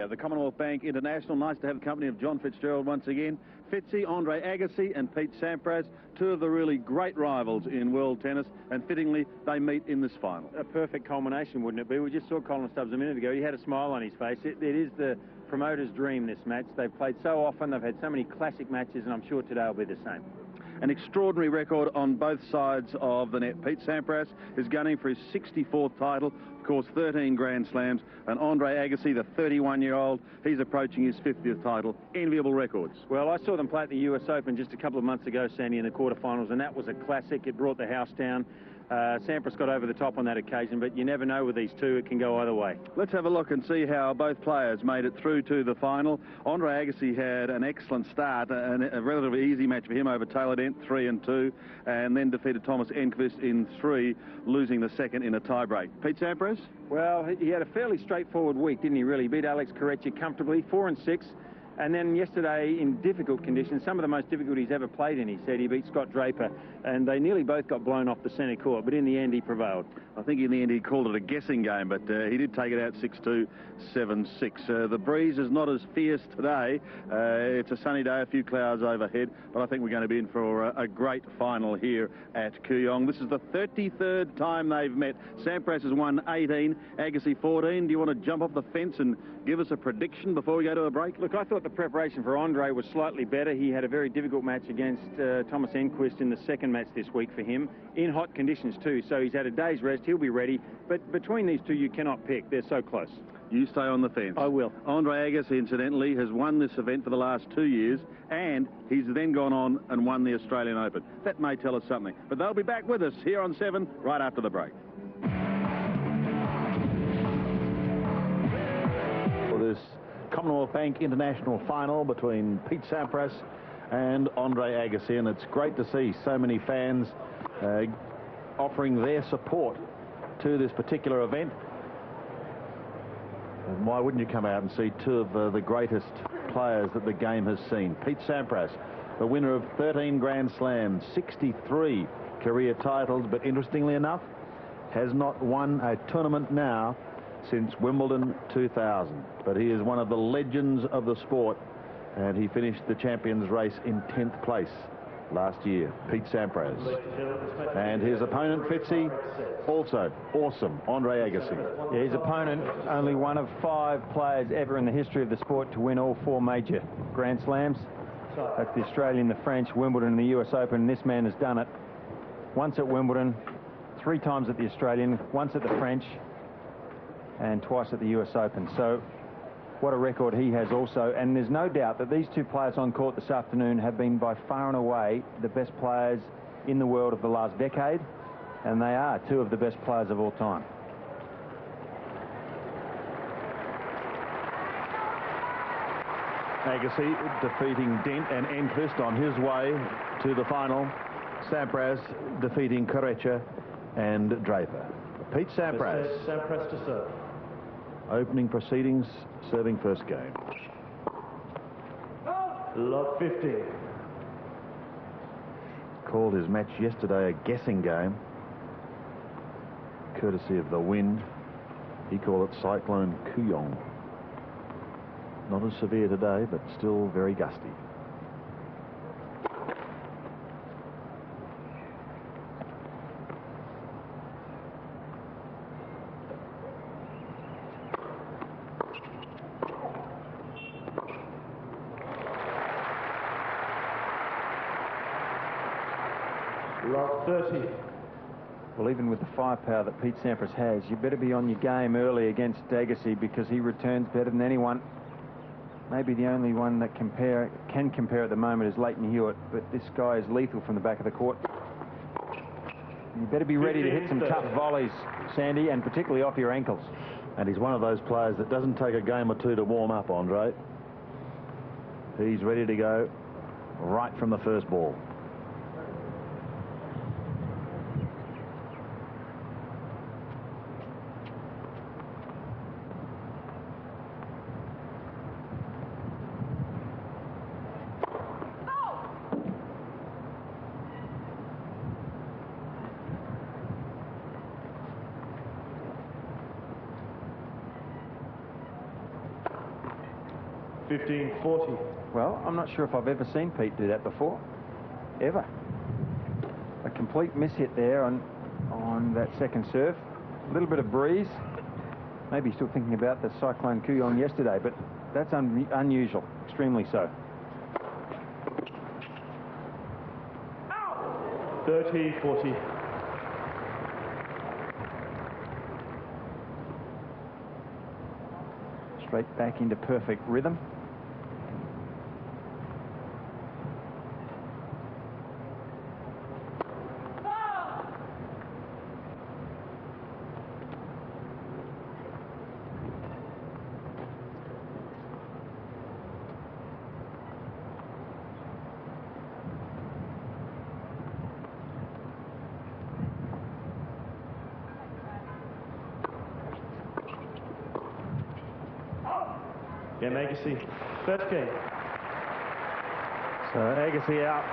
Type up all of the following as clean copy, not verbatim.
The Commonwealth Bank International, nice to have the company of John Fitzgerald once again. Fitzy, Andre Agassi and Pete Sampras, two of the really great rivals in world tennis, and fittingly they meet in this final. A perfect culmination, wouldn't it be? We just saw Colin Stubbs a minute ago. He had a smile on his face. It is the promoter's dream, this match. They've played so often, they've had so many classic matches, and I'm sure today will be the same. An extraordinary record on both sides of the net. Pete Sampras is gunning for his 64th title, of course 13 Grand Slams, and Andre Agassi, the 31-year-old, he's approaching his 50th title. Enviable records. Well, I saw them play at the US Open just a couple of months ago, Sandy, in the quarterfinals, and that was a classic. It brought the house down. Sampras got over the top on that occasion, but you never know with these two, it can go either way. Let's have a look and see how both players made it through to the final. Andre Agassi had an excellent start, a relatively easy match for him over Taylor Dent, 3-2, and then defeated Thomas Enqvist in 3, losing the second in a tiebreak. Pete Sampras? Well, he had a fairly straightforward week, didn't he, really? Beat Alex Corretja comfortably, 4-6. And then yesterday, in difficult conditions, some of the most difficult he's ever played in, he said, he beat Scott Draper, and they nearly both got blown off the centre court, but in the end, he prevailed. I think in the end he called it a guessing game, but he did take it out 6-2, 7-6. The breeze is not as fierce today. It's a sunny day, a few clouds overhead, but I think we're going to be in for a great final here at Kooyong. This is the 33rd time they've met. Sampras has won 18, Agassi 14. Do you want to jump off the fence and give us a prediction before we go to a break? Look, I thought the preparation for Andre was slightly better. He had a very difficult match against Thomas Enqvist in the second match this week for him, in hot conditions too, so he's had a day's rest, he'll be ready. But between these two, you cannot pick. They're so close. You stay on the fence. I will. Andre Agassi, incidentally, has won this event for the last 2 years, and he's then gone on and won the Australian Open. That may tell us something. But they'll be back with us here on 7 right after the break. For this Commonwealth Bank International final between Pete Sampras and Andre Agassi, and it's great to see so many fans offering their support to this particular event. And why wouldn't you come out and see two of the greatest players that the game has seen? Pete Sampras, the winner of 13 Grand Slams, 63 career titles, but interestingly enough, has not won a tournament now since Wimbledon 2000. But he is one of the legends of the sport, and he finished the champions race in 10th place last year, Pete Sampras. And his opponent, Fitzy, also awesome, Andre Agassi. Yeah, his opponent, only one of 5 players ever in the history of the sport to win all 4 major Grand Slams. That's the Australian, the French, Wimbledon and the US Open, and this man has done it. Once at Wimbledon, 3 times at the Australian, once at the French, and twice at the US Open. So what a record he has also, and there's no doubt that these two players on court this afternoon have been by far and away the best players in the world of the last decade, and they are 2 of the best players of all time. Agassi defeating Dent and Enqvist on his way to the final. Sampras defeating Corretja and Draper. Pete Sampras. Sampras to serve. Opening proceedings, serving first game. Love 50. Called his match yesterday a guessing game, courtesy of the wind. He called it Cyclone Kooyong. Not as severe today, but still very gusty. Love 30. Well, even with the firepower that Pete Sampras has, you better be on your game early against Agassi, because he returns better than anyone. Maybe the only one that can compare at the moment is Leighton Hewitt, but this guy is lethal from the back of the court. You better be ready to hit some tough volleys, Sandy, and particularly off your ankles. And he's one of those players that doesn't take a game or 2 to warm up, Andre. He's ready to go right from the first ball. 15-40. Well, I'm not sure if I've ever seen Pete do that before. Ever. A complete miss-hit there on that second serve. A little bit of breeze. Maybe still thinking about the Cyclone Kooyong yesterday, but that's unusual. Extremely so. 30-40. Straight back into perfect rhythm. Game Agassi, first game. So Agassi out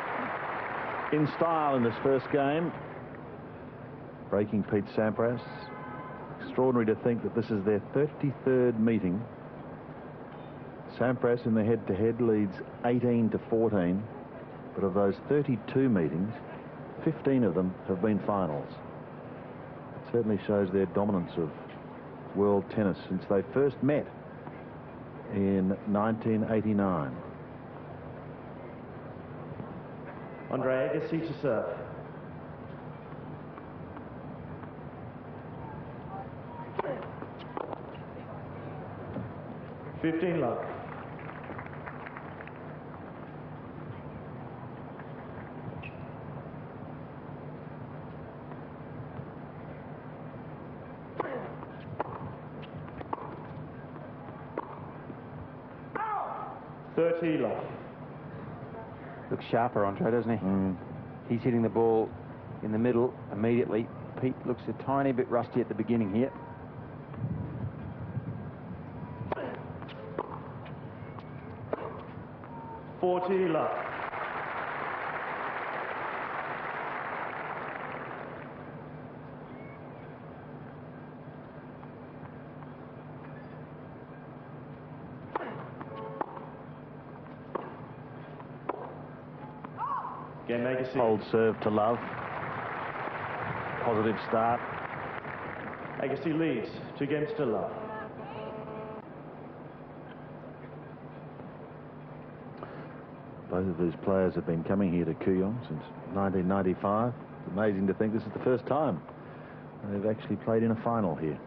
in style in this first game, breaking Pete Sampras. Extraordinary to think that this is their 33rd meeting. Sampras in the head-to-head leads 18-14, but of those 32 meetings, 15 of them have been finals. It certainly shows their dominance of world tennis since they first met in 1989. Andre Agassi to serve. Fifteen love. Love. Looks sharper, Andre, doesn't he? He's hitting the ball in the middle immediately. Pete looks a tiny bit rusty at the beginning here. Love. Game Agassi. Hold serve to love. Positive start. Agassi leads 2 games to love. Both of these players have been coming here to Kooyong since 1995. It's amazing to think this is the first time they've actually played in a final here.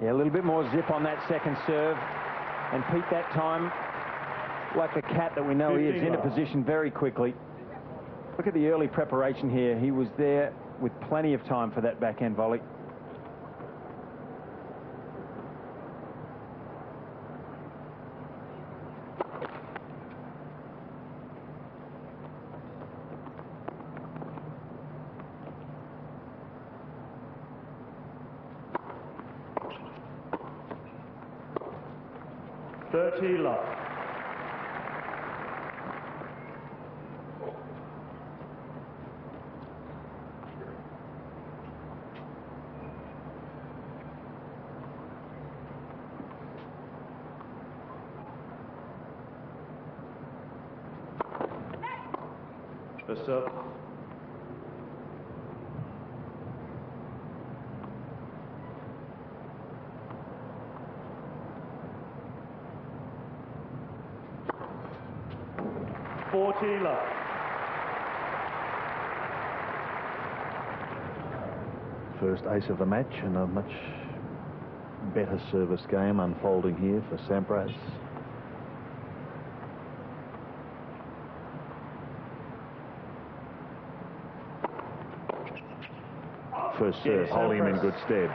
Yeah, a little bit more zip on that second serve. And Pete that time, like the cat that we know he is, into position very quickly. Look at the early preparation here. He was there with plenty of time for that backhand volley. Love. First up. Love. First ace of the match, and a much better service game unfolding here for Sampras. First serve, holding him in good stead.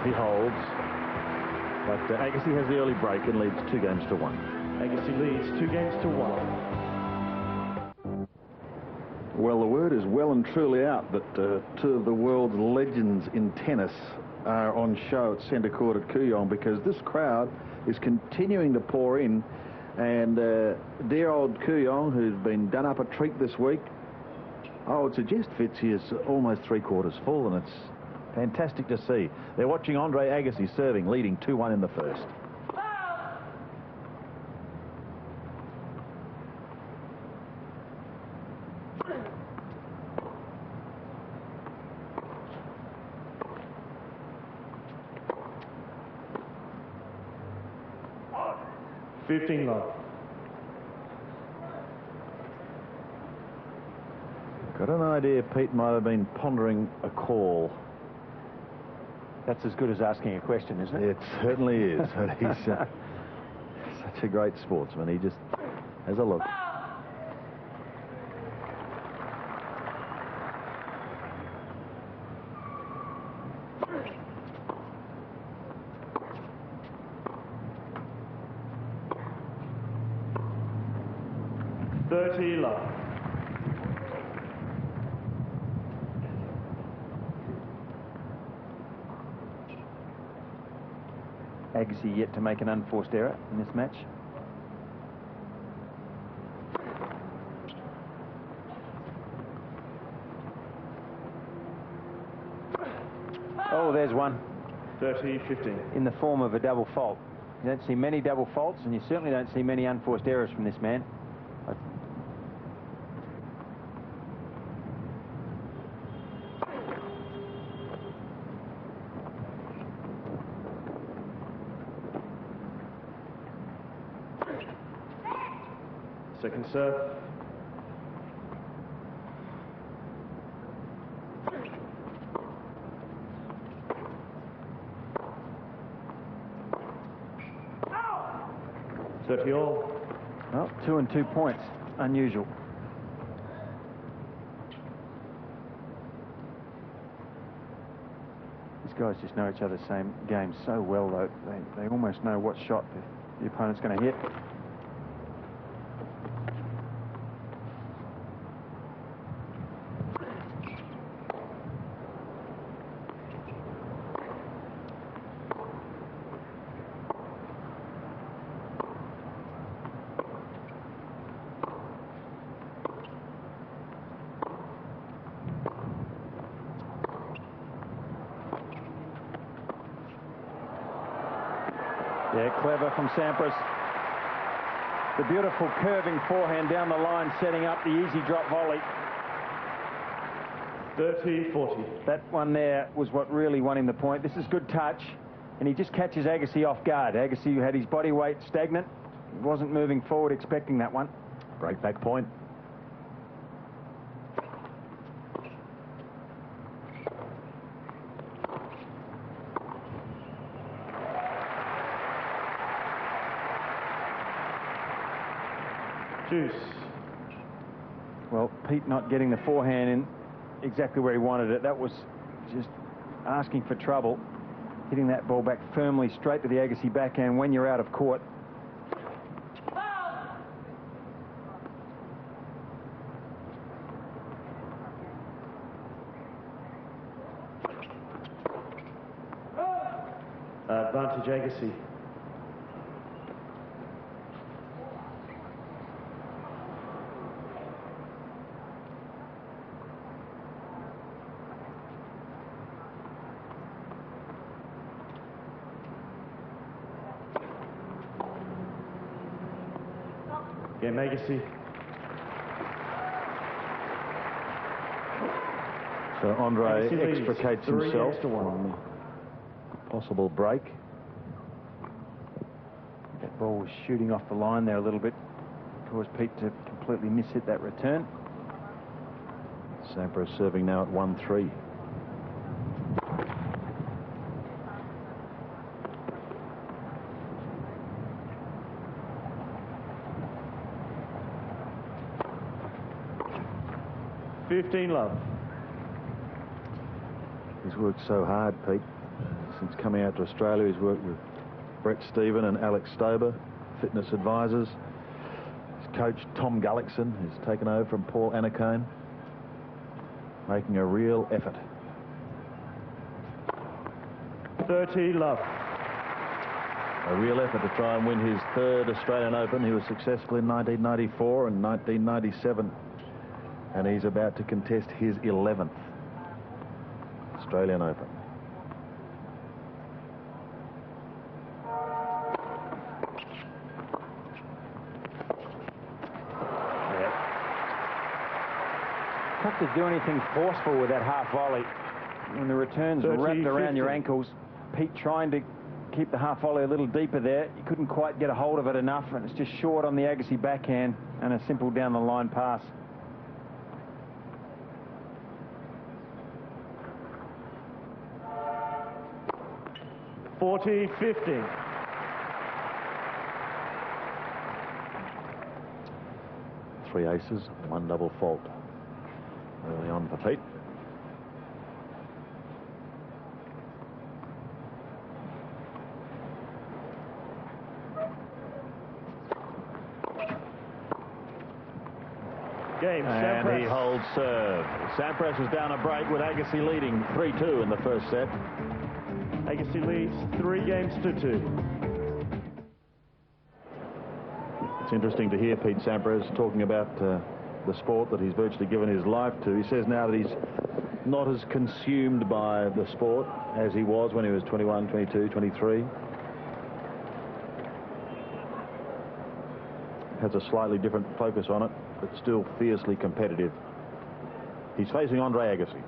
He holds, but Agassi has the early break and leads 2 games to 1. Agassi leads 2 games to 1. Well, the word is well and truly out that 2 of the world's legends in tennis are on show at centre court at Kooyong, because this crowd is continuing to pour in And dear old Kooyong, who's been done up a treat this week, I would suggest Fitzy is almost 3/4 full, and it's fantastic to see. They're watching Andre Agassi serving, leading 2-1 in the first. Fifteen love. Got an idea Pete might have been pondering a call. That's as good as asking a question, isn't it? It certainly is. He's such a great sportsman. He just has a look. Love. Agassi yet to make an unforced error in this match. Oh, there's one. 30-15. In the form of a double fault. You don't see many double faults, and you certainly don't see many unforced errors from this man. Second serve. Ow! 30 all. Well, 2 and 2 points. Unusual. These guys just know each other's same game so well, though. They almost know what shot the opponent's going to hit. Yeah, clever from Sampras. The beautiful curving forehand down the line, setting up the easy drop volley. 30-40. That one there was what really won him the point. This is good touch, and he just catches Agassi off guard. Agassi had his body weight stagnant. He wasn't moving forward expecting that one. Break back point. Juice. Well, Pete not getting the forehand in exactly where he wanted it. That was just asking for trouble. Hitting that ball back firmly straight to the Agassi backhand when you're out of court. Advantage Agassi. Game Agassi. So Andre Agassi leads extricates 3 himself against 1. on the possible break. That ball was shooting off the line there a little bit. Caused Pete to completely miss-hit that return. Sampras serving now at 1-3. Love. He's worked so hard, Pete, since coming out to Australia. He's worked with Brett Stephen and Alex Stober, fitness advisors. His coach, Tom Gullickson, has taken over from Paul Annacone, making a real effort. 30 love. A real effort to try and win his third Australian Open. He was successful in 1994 and 1997. And he's about to contest his 11th Australian Open. Tough to do anything forceful with that half volley. When the returns are wrapped around your ankles, Pete trying to keep the half volley a little deeper there. He couldn't quite get a hold of it enough, and it's just short on the Agassi backhand and a simple down the line pass. (40-50). Three aces, one double fault early on for Pete. Game, and Sampras. he holds serve. Sampras is down a break with Agassi leading 3-2 in the first set. Agassi leads 3-2. It's interesting to hear Pete Sampras talking about the sport that he's virtually given his life to. He says now that he's not as consumed by the sport as he was when he was 21, 22, 23. Has a slightly different focus on it, but still fiercely competitive. He's facing Andre Agassi.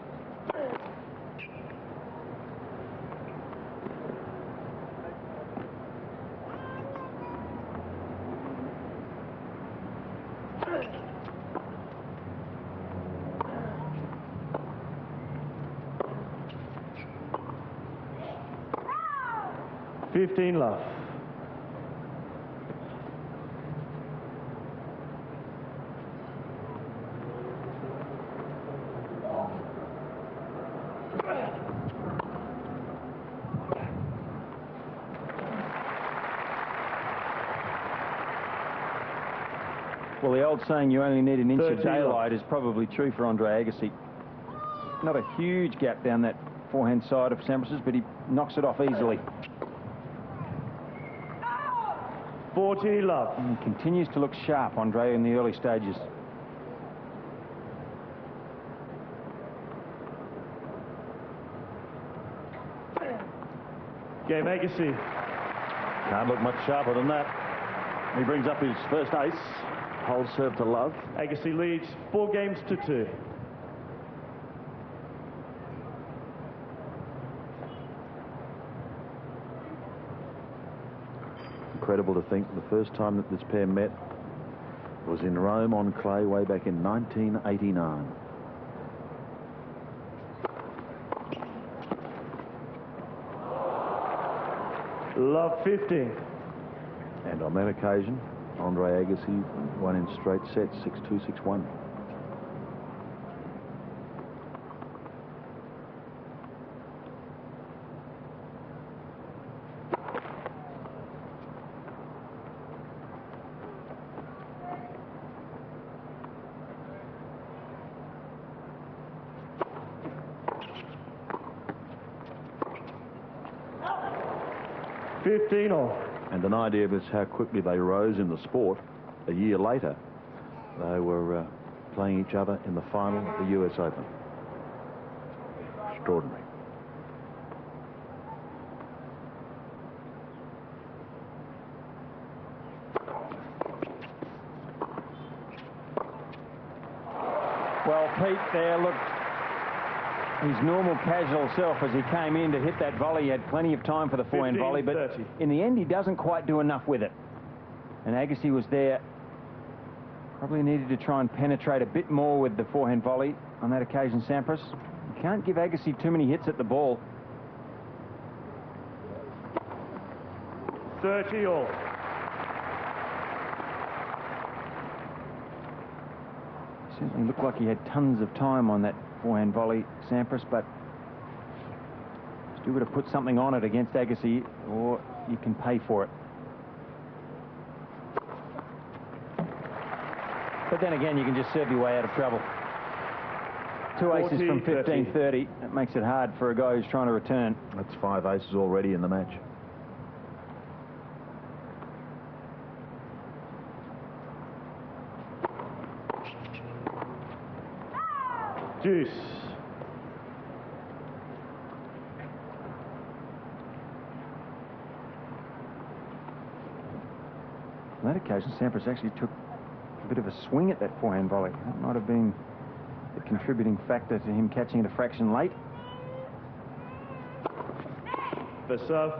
Love. Well, the old saying, you only need an inch of daylight, is probably true for Andre Agassi. Not a huge gap down that forehand side of Sampras's, but he knocks it off easily. 40 love. And he continues to look sharp, Andre, in the early stages. Game, Agassi. Can't look much sharper than that. He brings up his first ace. Holds serve to Love. Agassi leads 4-2. Incredible to think the first time that this pair met was in Rome on clay way back in 1989. Love 15. And on that occasion, Andre Agassi won in straight sets, 6-2, 6-1. And an idea of how quickly they rose in the sport. A year later, they were playing each other in the final of the US Open. Extraordinary. Well, Pete there looked his normal casual self as he came in to hit that volley. He had plenty of time for the forehand volley, but 30. In the end he doesn't quite do enough with it. And Agassi was there. Probably needed to try and penetrate a bit more with the forehand volley on that occasion, Sampras. You can't give Agassi too many hits at the ball. 30 all. Certainly looked like he had tons of time on that forehand volley, Sampras, but still got to put something on it against Agassi, or you can pay for it. But then again, you can just serve your way out of trouble. Two aces from 15-30. That makes it hard for a guy who's trying to return. That's 5 aces already in the match. Deuce. On that occasion, Sampras actually took a bit of a swing at that forehand volley. That might have been the contributing factor to him catching it a fraction late. The serve.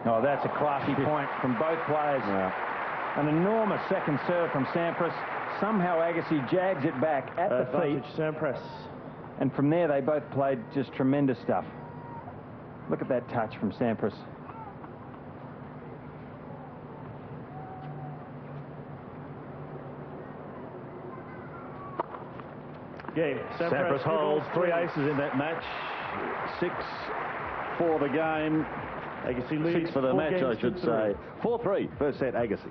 Oh, that's a classy point from both players. Yeah. An enormous second serve from Sampras. Somehow Agassi jags it back at the feet. Sampras. And from there, they both played just tremendous stuff. Look at that touch from Sampras. Game. Sampras holds 3 aces in that match. 6 for the game. Agassi leads 6 for the match, I should say. 4-3, first set, Agassi.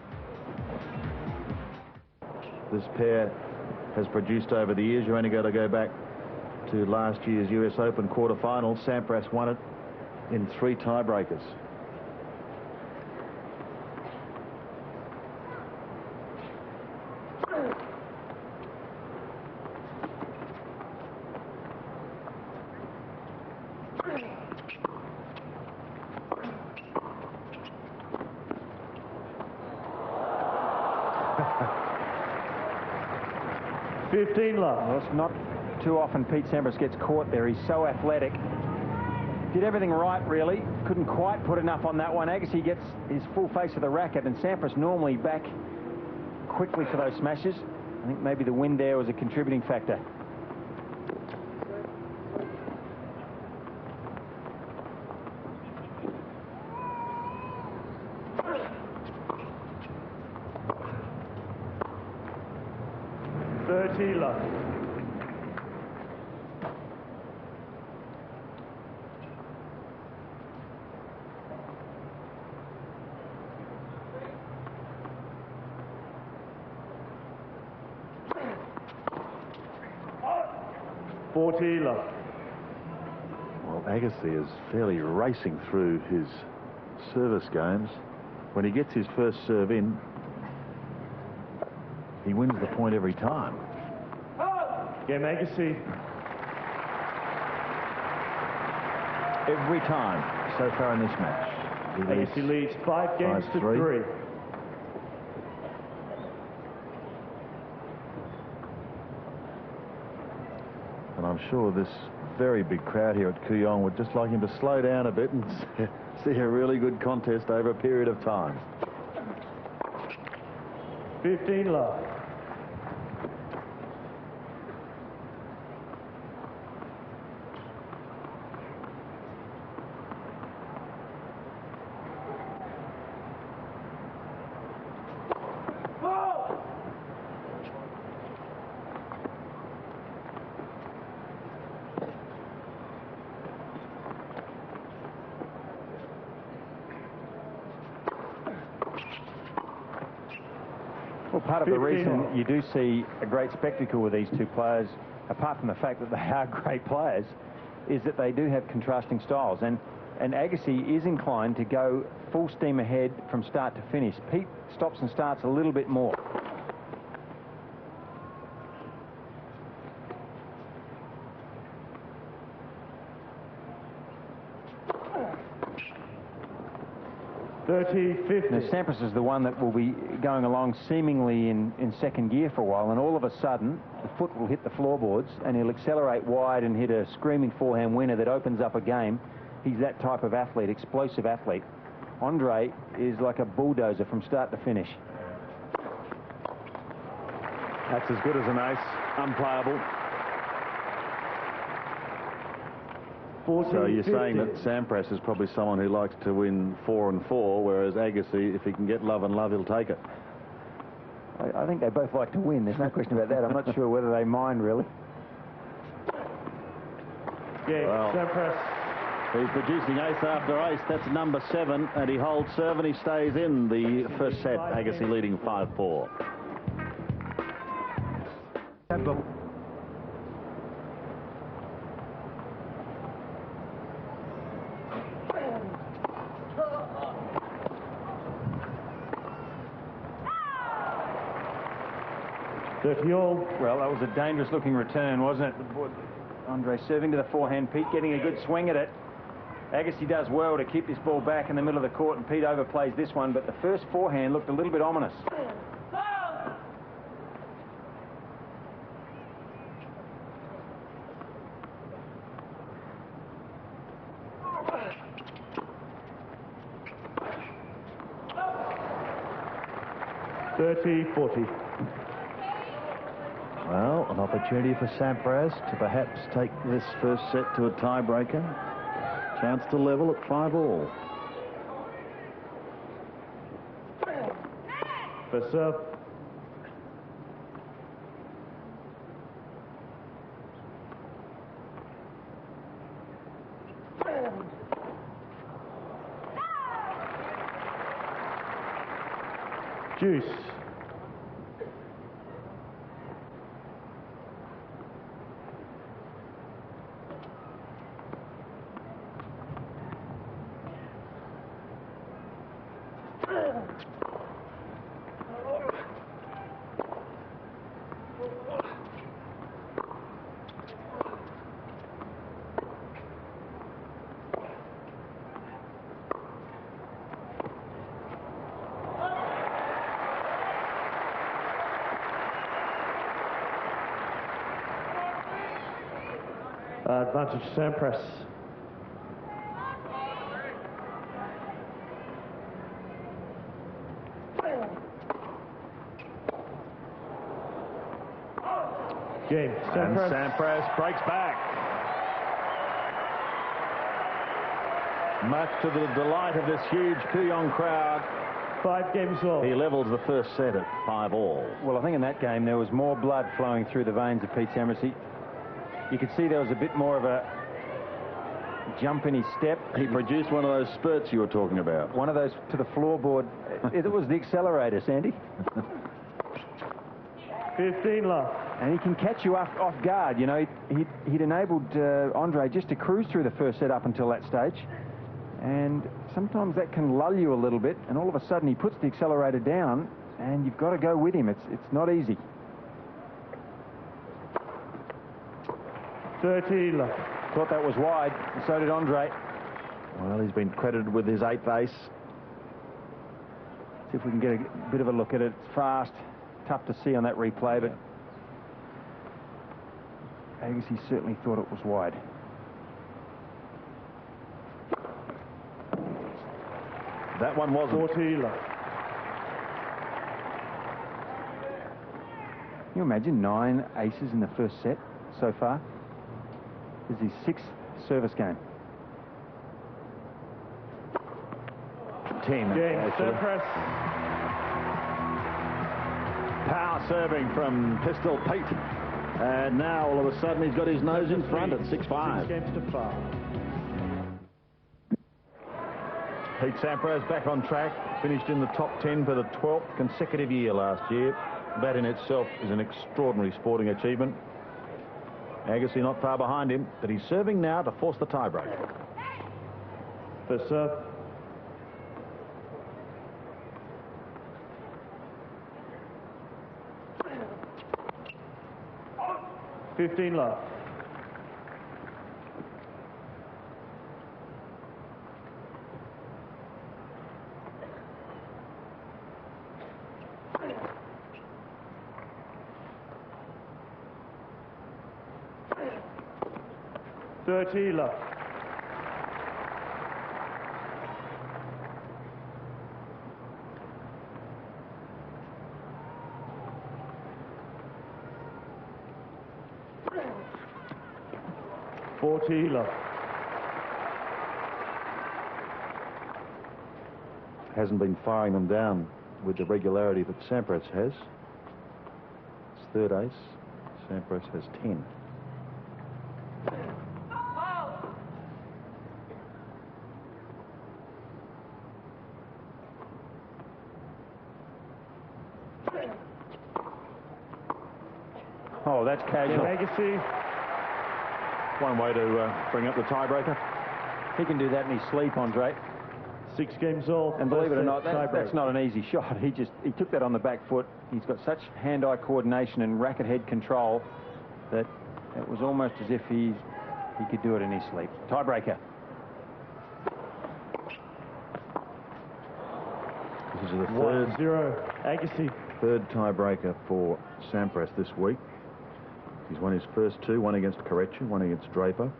This pair has produced over the years. You only got to go back to last year's US Open quarterfinal. Sampras won it in 3 tiebreakers. Well, it's not too often Pete Sampras gets caught there. He's so athletic. Did everything right, really. Couldn't quite put enough on that one. Agassi gets his full face of the racket, and Sampras normally back quickly for those smashes. I think maybe the wind there was a contributing factor. Love. Well, Agassi is fairly racing through his service games. When he gets his first serve in, he wins the point every time. Game Agassi. Every time so far in this match. Agassi leads 5 games to 3. And I'm sure this very big crowd here at Kooyong would just like him to slow down a bit and see a really good contest over a period of time. 15 love. Well, part of the reason you do see a great spectacle with these two players, apart from the fact that they are great players, is that they do have contrasting styles. And Agassi is inclined to go full steam ahead from start to finish. Pete stops and starts a little bit more. Now, Sampras is the one that will be going along seemingly in second gear for a while, and all of a sudden the foot will hit the floorboards and he'll accelerate wide and hit a screaming forehand winner that opens up a game. He's that type of athlete, explosive athlete. Andre is like a bulldozer from start to finish. That's as good as an ace, unplayable. So you're saying that Sampras is probably someone who likes to win 4 and 4, whereas Agassi, if he can get love and love, he'll take it. I think they both like to win. There's no question about that. I'm not sure whether they mind, really. Yeah, well, Sampras. He's producing ace after ace. That's number 7, and he holds serve and he stays in the first set. Agassi leading 5-4. Well, that was a dangerous looking return, wasn't it? Andre serving to the forehand, Pete getting a good swing at it. Agassi does well to keep this ball back in the middle of the court, and Pete overplays this one, but the first forehand looked a little bit ominous. Well, an opportunity for Sampras to perhaps take this first set to a tiebreaker. Chance to level at 5-all. For serve. Juice. Advantage Sampras. Game. Sampras. And Sampras breaks back. Much to the delight of this huge Kooyong crowd. 5 games all. He levels the first set at 5-all. Well, I think in that game there was more blood flowing through the veins of Pete Sampras. You could see there was a bit more of a jump in his step. He produced one of those spurts you were talking about. One of those to the floorboard. It was the accelerator, Sandy. 15 love. And he can catch you off guard. You know, he'd enabled Andre just to cruise through the first set up until that stage. And sometimes that can lull you a little bit, and all of a sudden he puts the accelerator down, and you've got to go with him. It's not easy. 30 love. Thought that was wide, and so did Andre. Well, he's been credited with his 8th ace. See if we can get a bit of a look at it. It's fast, tough to see on that replay, but Agassi certainly thought it was wide. That one wasn't. 40 love. Can you imagine 9 aces in the first set so far? This is his 6th service game. 10. Sampras. Power serving from Pistol Pete. And now all of a sudden he's got his nose in front at 6-5. 6 games to 5. Pete Sampras back on track. Finished in the top 10 for the 12th consecutive year last year. That in itself is an extraordinary sporting achievement. Agassi not far behind him, but he's serving now to force the tiebreak. For serve. 15 love. Love. Hasn't been firing them down with the regularity that Sampras has. His 3rd ace. Sampras has 10. Oh, that's casual. Agassi. One way to bring up the tiebreaker. He can do that in his sleep, Andre. 6 games all. And believe it or not, Tiebreak. that's not an easy shot. He took that on the back foot. He's got such hand-eye coordination and racket head control that it was almost as if he could do it in his sleep. Tiebreaker. This is the 1-0. Agassi. third tiebreaker for Sampras this week. He's won his first 2, one against Correction, one against Draper.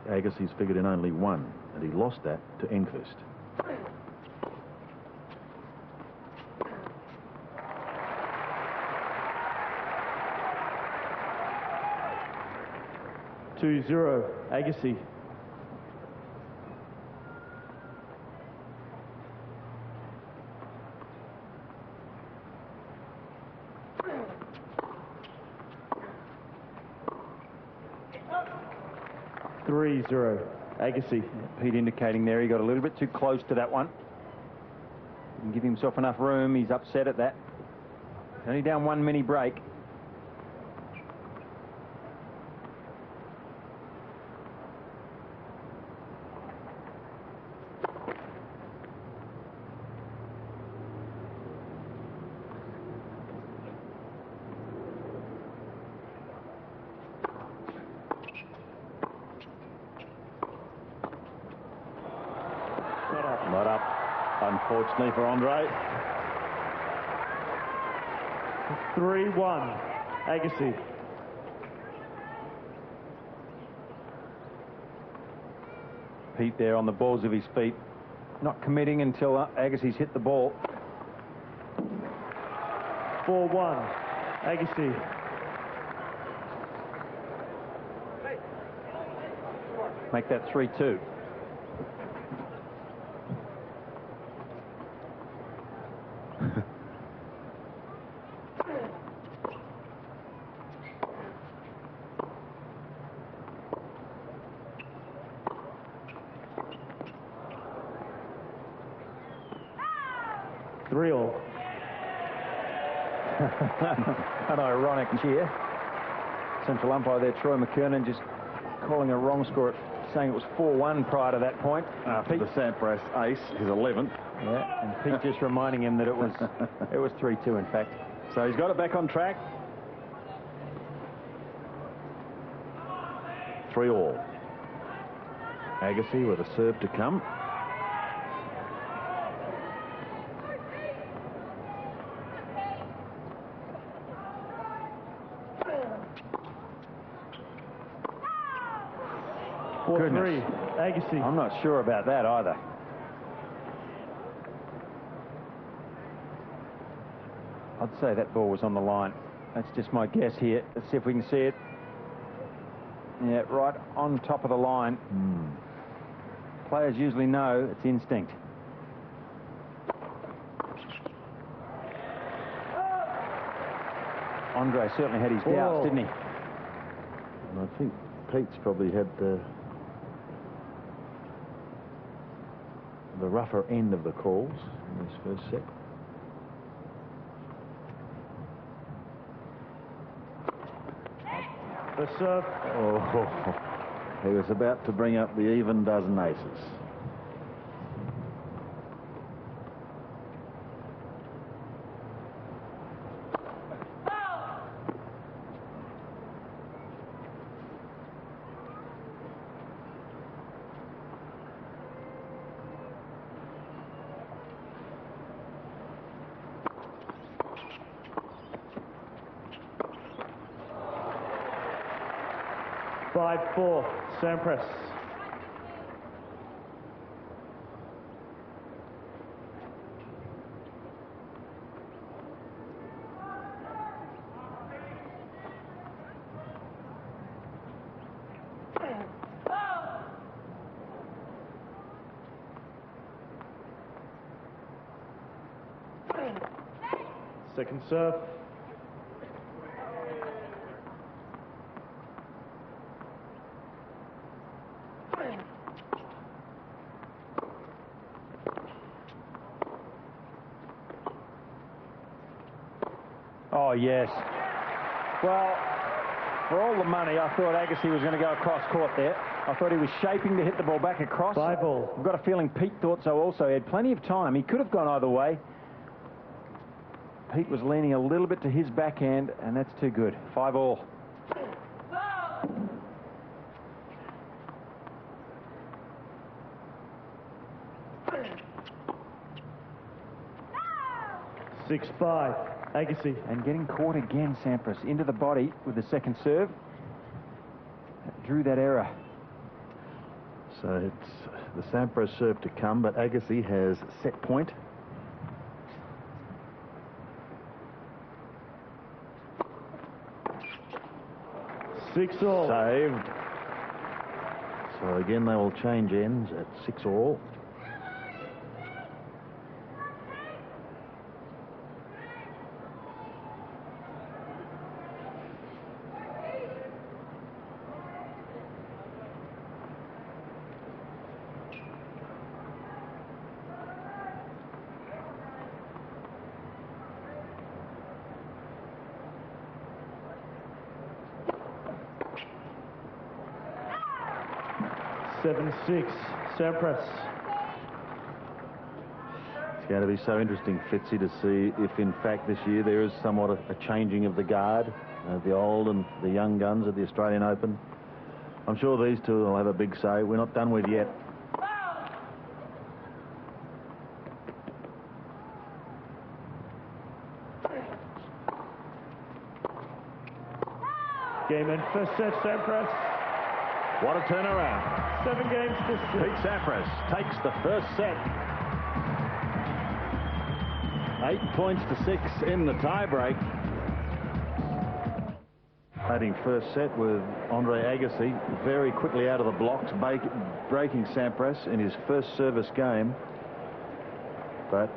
Agassi's figured in only 1, and he lost that to Enquist. Agassi. Agassi. Pete indicating there he got a little bit too close to that one. Didn't give himself enough room. He's upset at that. He's only down 1 mini break. Not up, unfortunately for Andre. 3-1. Agassi. Pete there on the balls of his feet, not committing until Agassi's hit the ball. 4-1. Agassi. Make that 3-2. An ironic cheer. Central umpire there, Troy McKernan, just calling a wrong score, saying it was 4-1 prior to that point. After the Sampras ace, his 11th. Yeah, and Pete just reminding him that it was 3-2 in fact. So he's got it back on track. 3-all. Agassi with a serve to come. Goodness. Agassi. I'm not sure about that either. I'd say that ball was on the line. That's just my guess here. Let's see if we can see it. Yeah, right on top of the line. Players usually know it's instinct. Andre certainly had his doubts, didn't he? And I think Pete's probably had the rougher end of the calls in this first set. The serve. Oh, he was about to bring up the even dozen aces. Four, Sampras. Second serve. Oh, yes. Well, for all the money, I thought Agassi was going to go across court there. I thought he was shaping to hit the ball back across. 5-all. I've got a feeling Pete thought so also. He had plenty of time. He could have gone either way. Pete was leaning a little bit to his backhand, and that's too good. 5-all. No! 6-5. Agassi. And getting caught again, Sampras, into the body with the second serve. That drew that error. So it's the Sampras serve to come, but Agassi has set point. Six all. Saved. So again, they will change ends at 6-all. Seven, 6. Sampras. It's going to be so interesting, Fitzy, to see if in fact this year there is somewhat a changing of the guard, the old and the young guns at the Australian Open. I'm sure these two will have a big say. We're not done with yet. Game and first set, Sampras. What a turnaround. 7 games to 6. Pete Sampras takes the first set. 8 points to 6 in the tiebreak. Batting first set with Andre Agassi very quickly out of the blocks, breaking Sampras in his first service game. But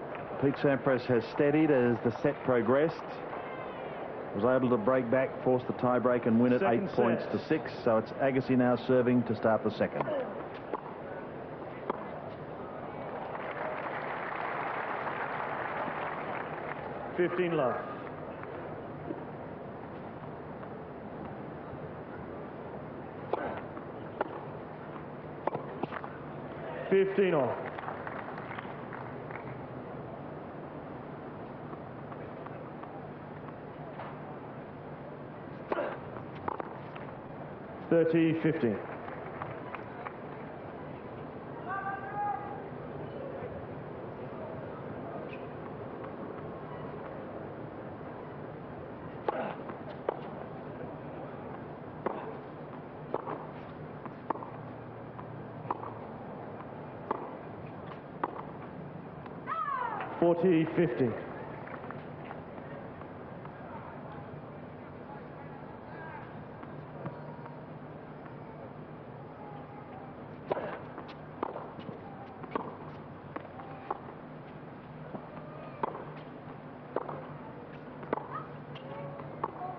Pete Sampras has steadied as the set progressed. Was able to break back, force the tie-break and win it 8 points to 6. So it's Agassi now serving to start the second. $15 love. $15 all. $30-15. $40-50.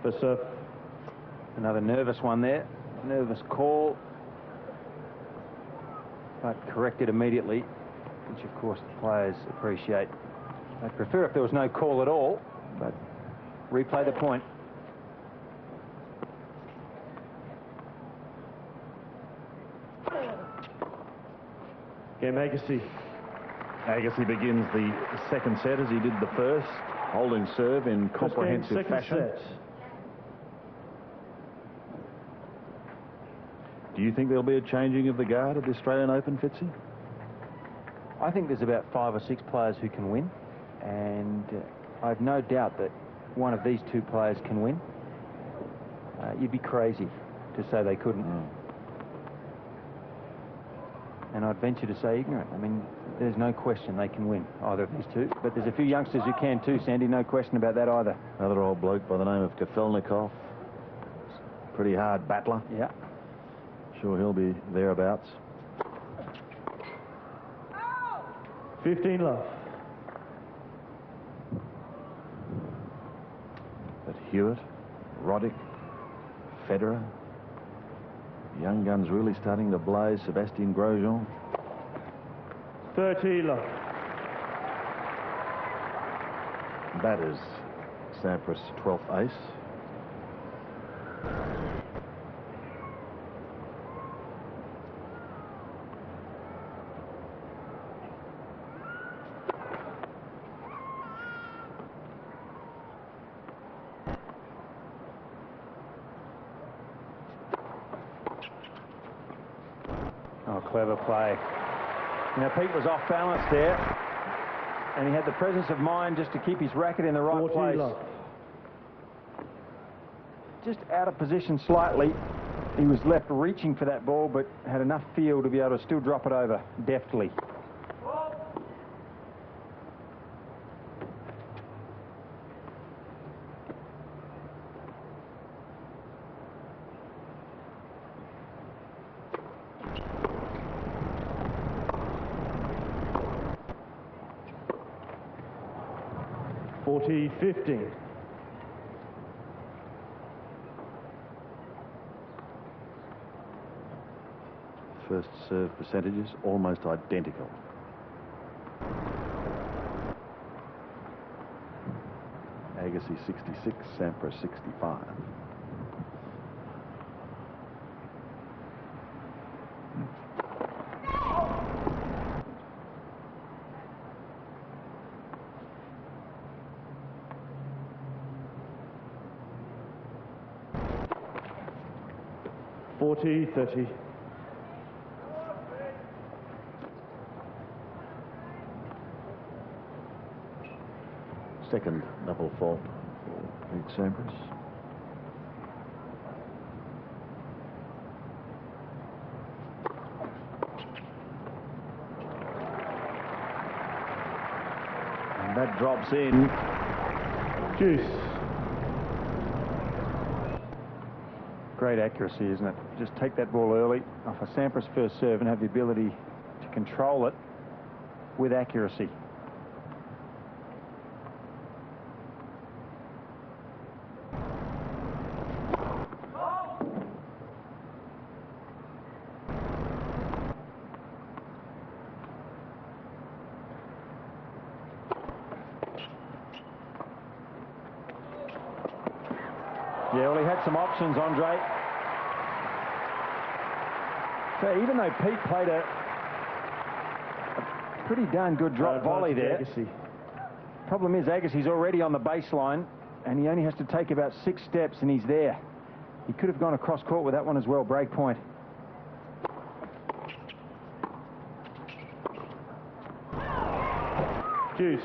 The serve. Another nervous one there. Nervous call. But corrected immediately, which of course the players appreciate. They'd prefer if there was no call at all, but replay the point. Game Agassi. Agassi begins the second set as he did the first, holding serve in comprehensive fashion. Set. Do you think there'll be a changing of the guard at the Australian Open, Fitzy? I think there's about 5 or 6 players who can win, and I've no doubt that one of these 2 players can win. You'd be crazy to say they couldn't. And I'd venture to say ignorant. I mean, there's no question they can win, either of these 2. But there's a few youngsters who can too, Sandy, no question about that either. Another old bloke by the name of Kafelnikov. Pretty hard battler. Yeah. Sure he'll be thereabouts. 15 love. But Hewitt, Roddick, Federer, young guns really starting to blaze. Sebastian Grosjean. 30 love. Batters Sampras' 12th ace. Oh, clever play. You know, Pete was off balance there, and he had the presence of mind just to keep his racket in the right place. Love. Just out of position slightly. He was left reaching for that ball, but had enough feel to be able to still drop it over deftly. (40-15). First serve percentages almost identical. Agassi 66, Sampras 65. (40-30). Second double fault for Pete Sampras. And that drops in. Juice. Great accuracy, isn't it? Just take that ball early off a Sampras first serve and have the ability to control it with accuracy. Yeah, well, he had some options, Andre. So even though Pete played a pretty darn good drop volley there, Agassi. problem is Agassi's already on the baseline, and he only has to take about 6 steps, and he's there. He could have gone across court with that one as well, break point. Juice.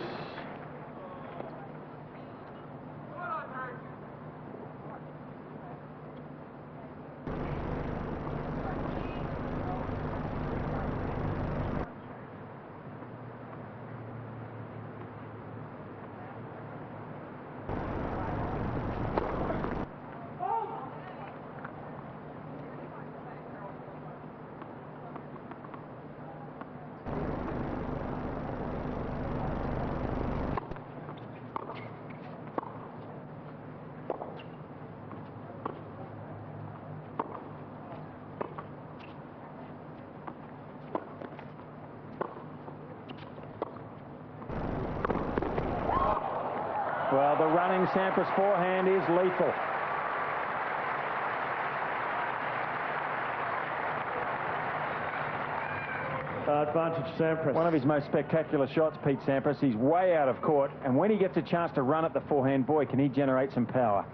Well, the running Sampras forehand is lethal. Advantage Sampras. One of his most spectacular shots, Pete Sampras. He's way out of court, and when he gets a chance to run at the forehand, boy, can he generate some power.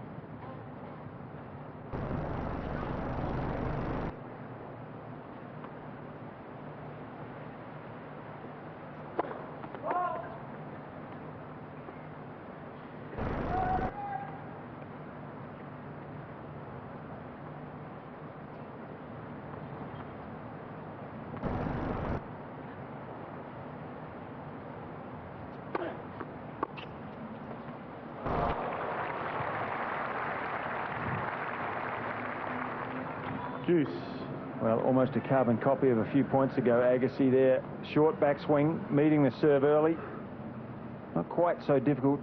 Juice. Well, almost a carbon copy of a few points ago. Agassi there, short backswing, meeting the serve early. Not quite so difficult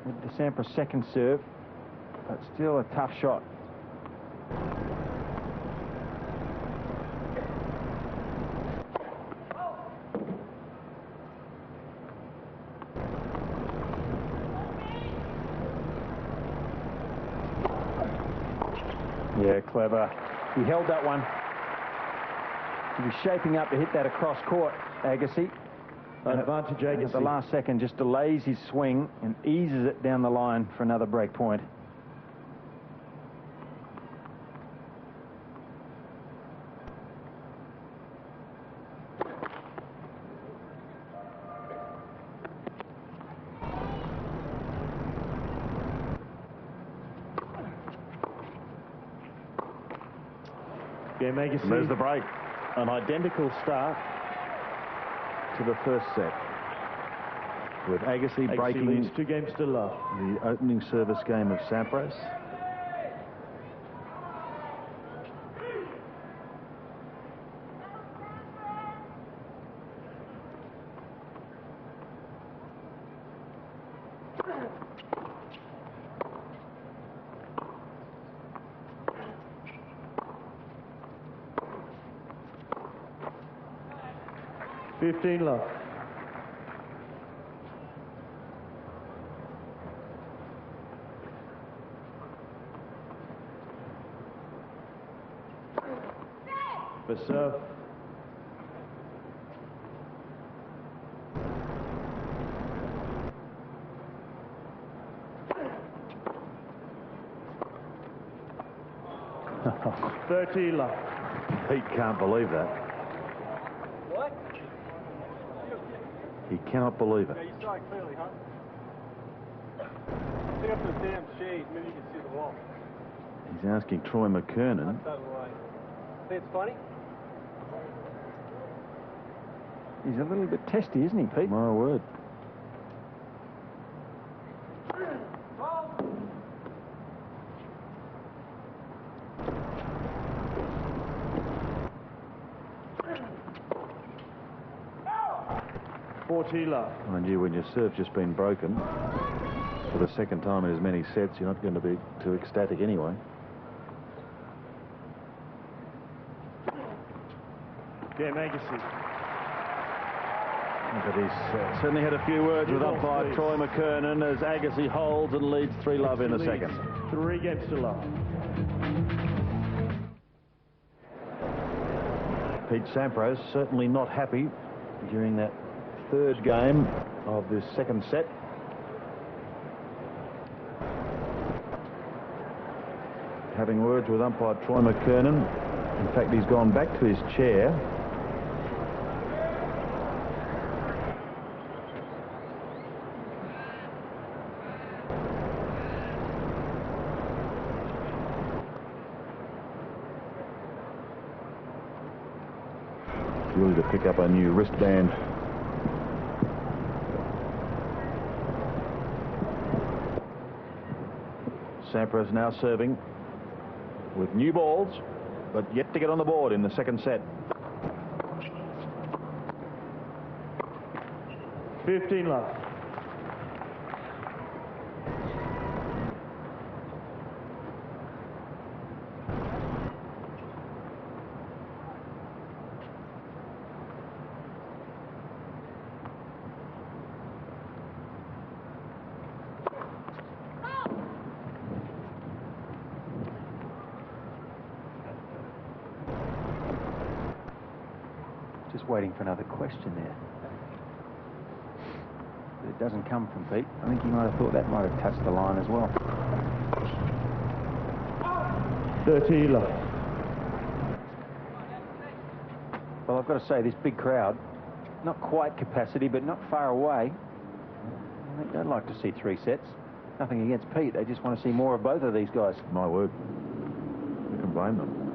with the Sampras second serve, but still a tough shot. Yeah, clever. He held that one. He was shaping up to hit that across court, Agassi. Advantage Agassi. At the last second, just delays his swing and eases it down the line for another break point. Game Agassi. And there's the break. An identical start to the first set, with Agassi breaking leads 2 games to love. the opening service game of Sampras. $15 love. For serve. $30 love. Pete can't believe that. What? He cannot believe it. Yeah, you saw it clearly, huh? Take up the damn shade, maybe you can see the wall. He's asking Troy McKernan. Outside of the line. Think it's funny? He's a little bit testy, isn't he, Pete? My word. $40 love. Mind you, when your serve's just been broken for the second time in as many sets, you're not going to be too ecstatic anyway. Game Agassi. But he's certainly had a few words with umpire Troy McKernan as Agassi holds and leads 3 love in the second. 3 games to love. Pete Sampras certainly not happy during that third game of this second set. Having words with umpire Troy McKernan. In fact, he's gone back to his chair. Really to pick up a new wristband. Sampras now serving with new balls, but yet to get on the board in the second set. 15 love. Just waiting for another question there. But it doesn't come from Pete. I think he might have thought that might have touched the line as well. 30 love. Well, I've got to say, this big crowd, not quite capacity, but not far away. I think they'd like to see 3 sets. Nothing against Pete. They just want to see more of both of these guys. My word. Who can blame them?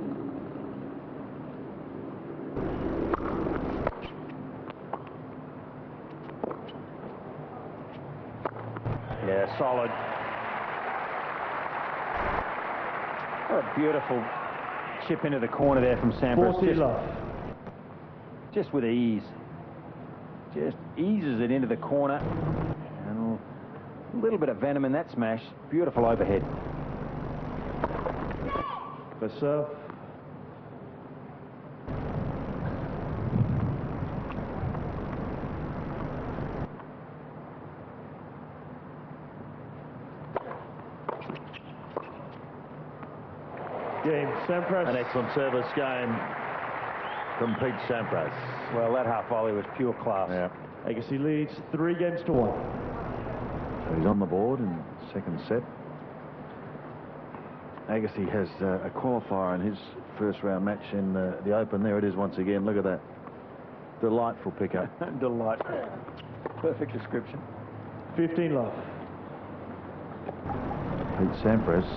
Yeah, solid. What a beautiful chip into the corner there from Sampras. 40 love. Just with ease. Just eases it into the corner. And a little bit of venom in that smash. Beautiful overhead. For serve. Game, Sampras. An excellent service game from Pete Sampras. Well, that half volley was pure class. Yeah. Agassi leads 3-1. So he's on the board in the second set. Agassi has a qualifier in his first round match in the Open. There it is once again. Look at that. Delightful pickup. Delightful. Perfect description. 15 love. Pete Sampras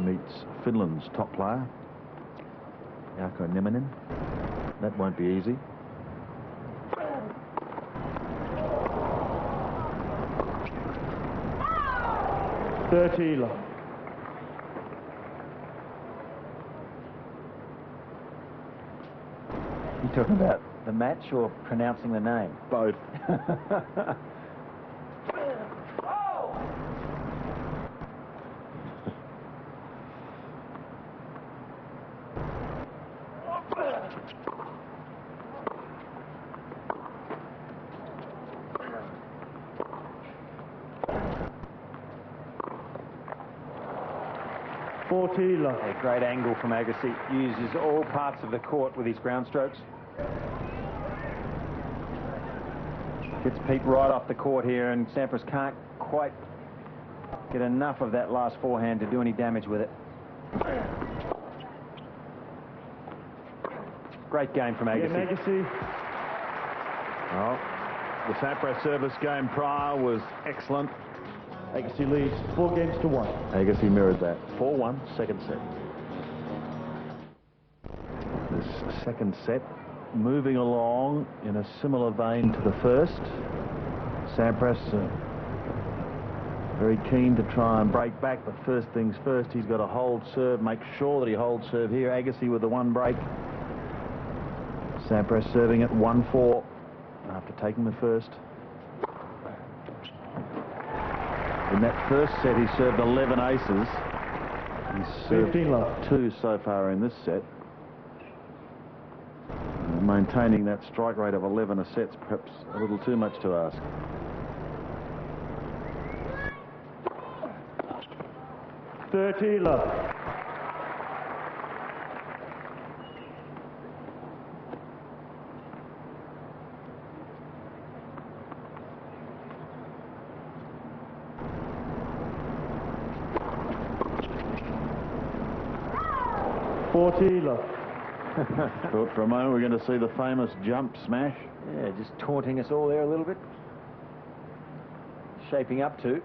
meets Finland's top player, Jarkko Nieminen. That won't be easy. $30 love. You talking about the match or pronouncing the name? Both. $40 love. A great angle from Agassi. Uses all parts of the court with his ground strokes. Gets Pete right off the court here, and Sampras can't quite get enough of that last forehand to do any damage with it. Great game from Agassi. Game, Agassi. Well, the Sampras service game prior was excellent. Agassi leads 4-1. Agassi mirrored that. 4-1, second set. This second set moving along in a similar vein to the first. Sampras very keen to try and break back, but first things first, he's got to hold serve, make sure that he holds serve here. Agassi with the one break. Sampras serving at 1-4 after taking the first. In that first set, he served 11 aces. He's served 2 so far in this set. Maintaining that strike rate of 11 a set's perhaps a little too much to ask. $30 love. $40 love. Thought for a moment we're going to see the famous jump smash. Yeah, just taunting us all there a little bit. Shaping up to.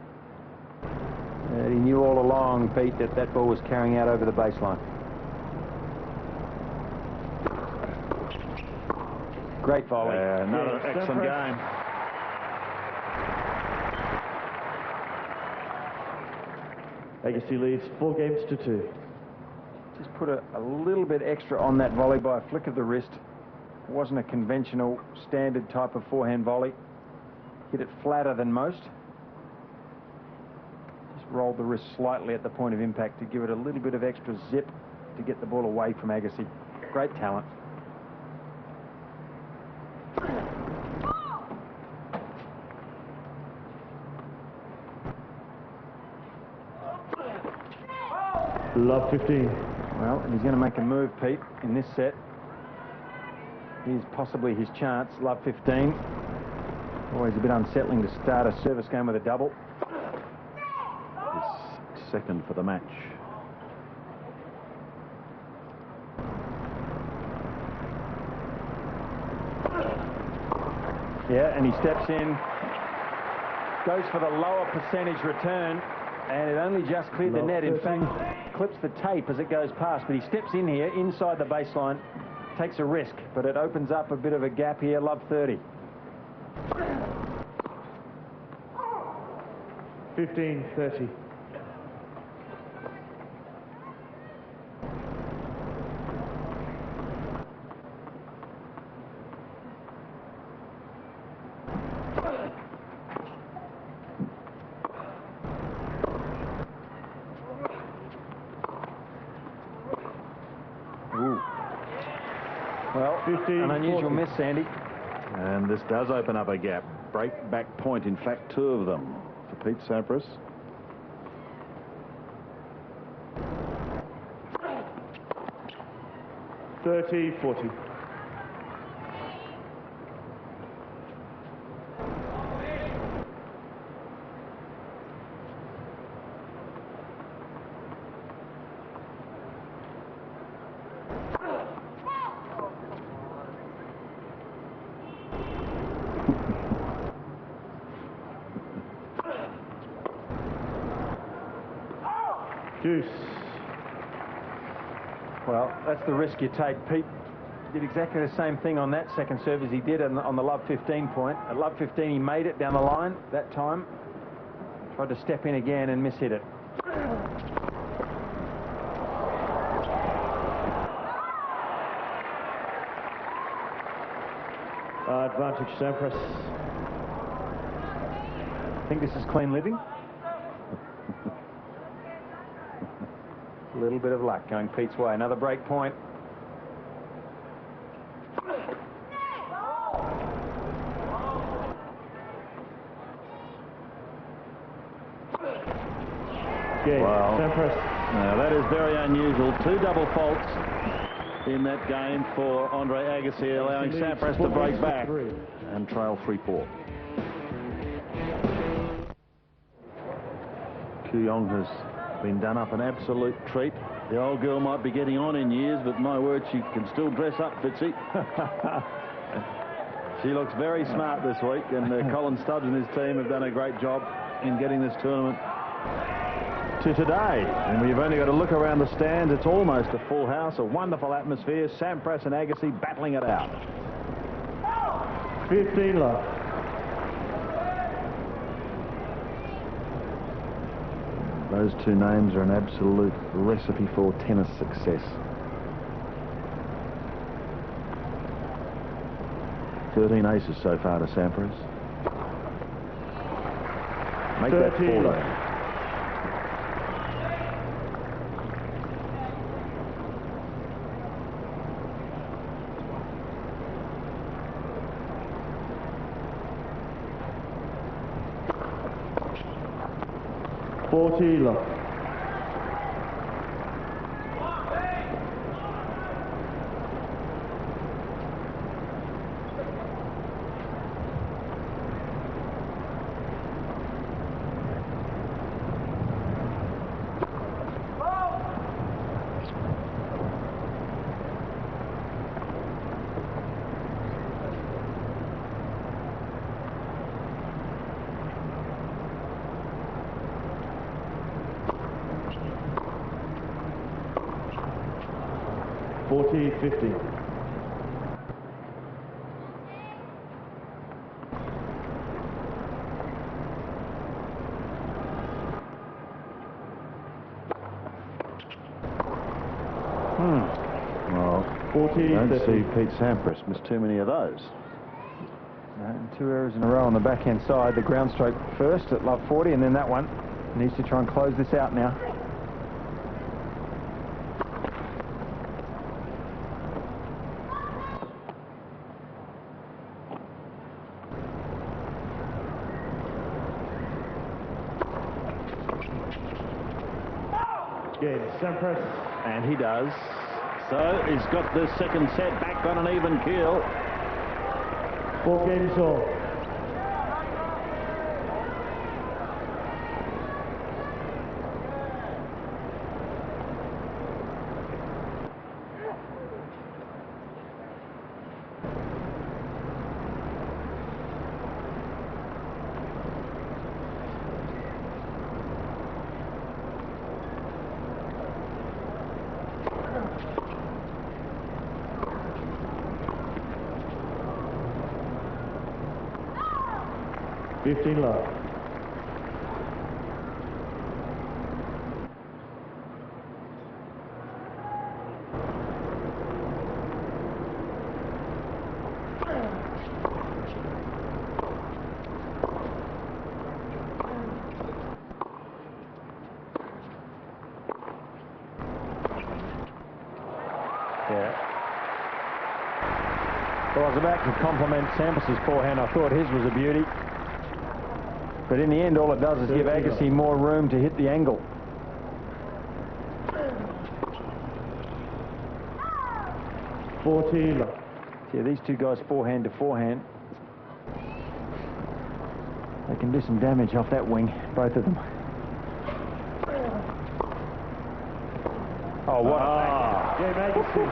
He knew all along, Pete, that that ball was carrying out over the baseline. Great volley. Another Yeah, excellent game. Agassi leads 4-2. Just put a little bit extra on that volley by a flick of the wrist. It wasn't a conventional standard type of forehand volley. Hit it flatter than most. Just rolled the wrist slightly at the point of impact to give it a little bit of extra zip to get the ball away from Agassi. Great talent. Love 15. Well, he's going to make a move, Pete, in this set. Here's possibly his chance. Love 15. Always a bit unsettling to start a service game with a double. His second for the match. Yeah, and he steps in, goes for the lower percentage return, and it only just cleared the net. In fact, clips the tape as it goes past, but he steps in here inside the baseline, takes a risk, but it opens up a bit of a gap here. Love 30. 15-30. Well, 15, an unusual 40. miss, Sandy. And this does open up a gap. Break back point, in fact, 2 of them for Pete Sampras. 30-40. Deuce. Well, that's the risk you take. Pete did exactly the same thing on that second serve as he did on the love 15 point. At love 15, he made it down the line that time. Tried to step in again and mishit it. Advantage Sampras. I think this is clean living. A little bit of luck going Pete's way. Another break point. Wow. Sampras. Now that is very unusual. Two double faults in that game for Andre Agassi, allowing Sampras to break back and trail 3-4. Kooyong has been done up an absolute treat. The old girl might be getting on in years, but my word, she can still dress up, Fitzy. She looks very smart this week, and Colin Stubbs and his team have done a great job in getting this tournament to today. And we've only got to look around the stands. It's almost a full house, a wonderful atmosphere. Sampras and Agassi battling it out. 15 love. Those two names are an absolute recipe for tennis success. 13 aces so far to Sampras. Make that 4. 40 love. $40-50. Well, 40. I don't see Pete Sampras miss too many of those. Two errors in a row on the backhand side. The ground stroke first at love 40, and then that one. Needs to try and close this out now. Sampras. And he does. So he's got the second set back on an even keel. 4 games all. $15 love. Well, I was about to compliment Sampras' forehand. I thought his was a beauty. But in the end, all it does is give Agassi more room to hit the angle. 40 love. Yeah, these two guys forehand to forehand. They can do some damage off that wing, both of them. Oh, what a Game Agassi.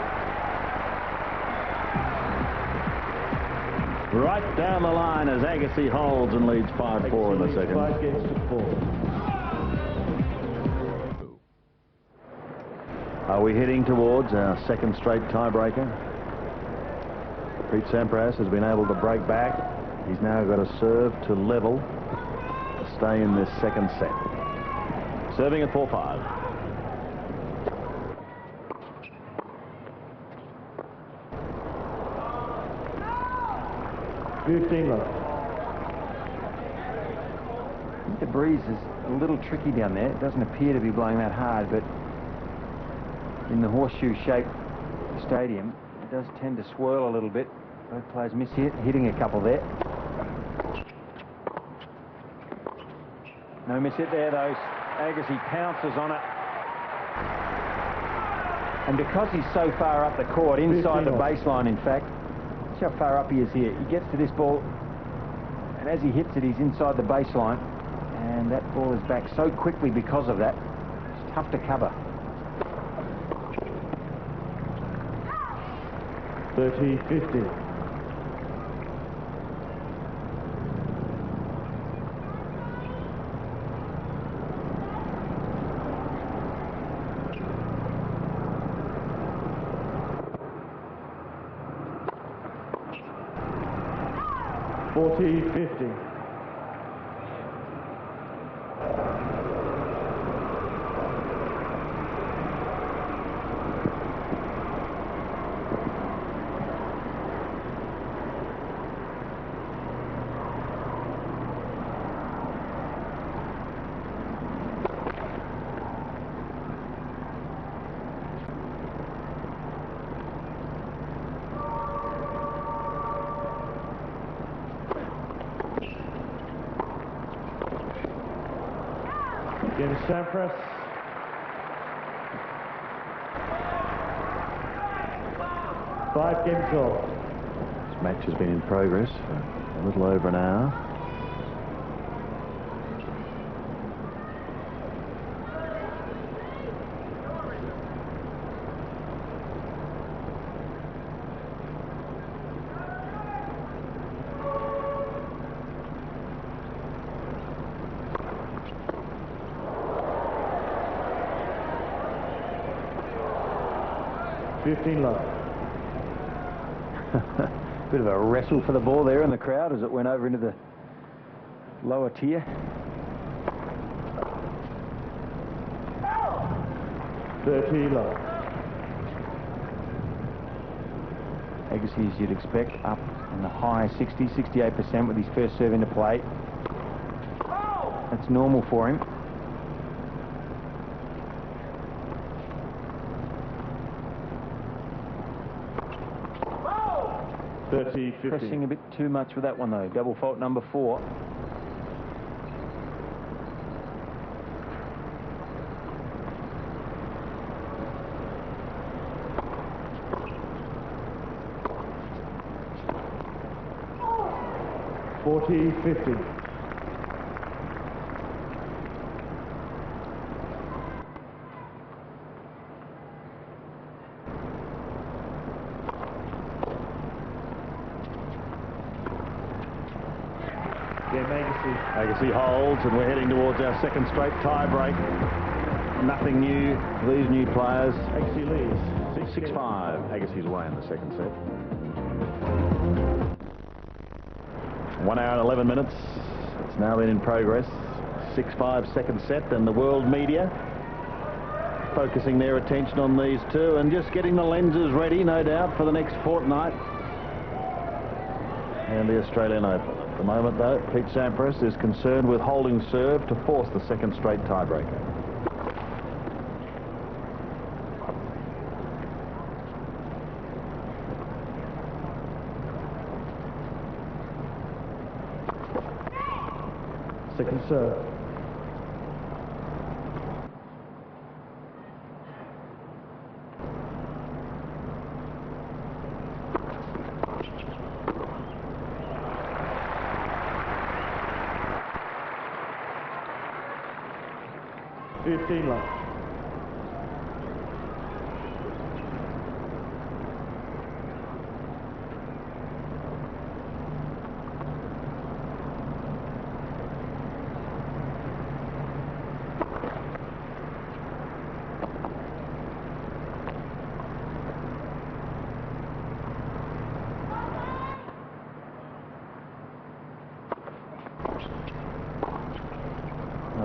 Right down the line as Agassi holds and leads 5-4 in the second. 5 games to 4. Are we heading towards our second straight tiebreaker? Pete Sampras has been able to break back. He's now got a serve to level to stay in this second set. Serving at 4-5. The breeze is a little tricky down there. It doesn't appear to be blowing that hard, but in the horseshoe-shaped stadium, it does tend to swirl a little bit. Both players miss hitting a couple there. No miss hit there, though. Agassi pounces on it. And because he's so far up the court, inside the baseline, in fact, see how far up he is here. He gets to this ball, and as he hits it, he's inside the baseline, and that ball is back so quickly because of that. It's tough to cover. 30-50. Again, Sampras. Five games all. This match has been in progress for a little over an hour. Bit of a wrestle for the ball there in the crowd as it went over into the lower tier. 30 love. Agassi, as you'd expect, up in the high 60s, 68% with his first serve into play. That's normal for him. Pressing a bit too much with that one, though. Double fault number 4. Agassi holds, and we're heading towards our second straight tie-break. Nothing new for these new players. Agassi leads 6-5. Agassi's away in the second set. 1 hour and 11 minutes. It's now been in progress. 6-5 second set, and the world media focusing their attention on these two and just getting the lenses ready, no doubt, for the next fortnight and the Australian Open. At the moment, though, Pete Sampras is concerned with holding serve to force the second straight tiebreaker. Second serve. 15 love.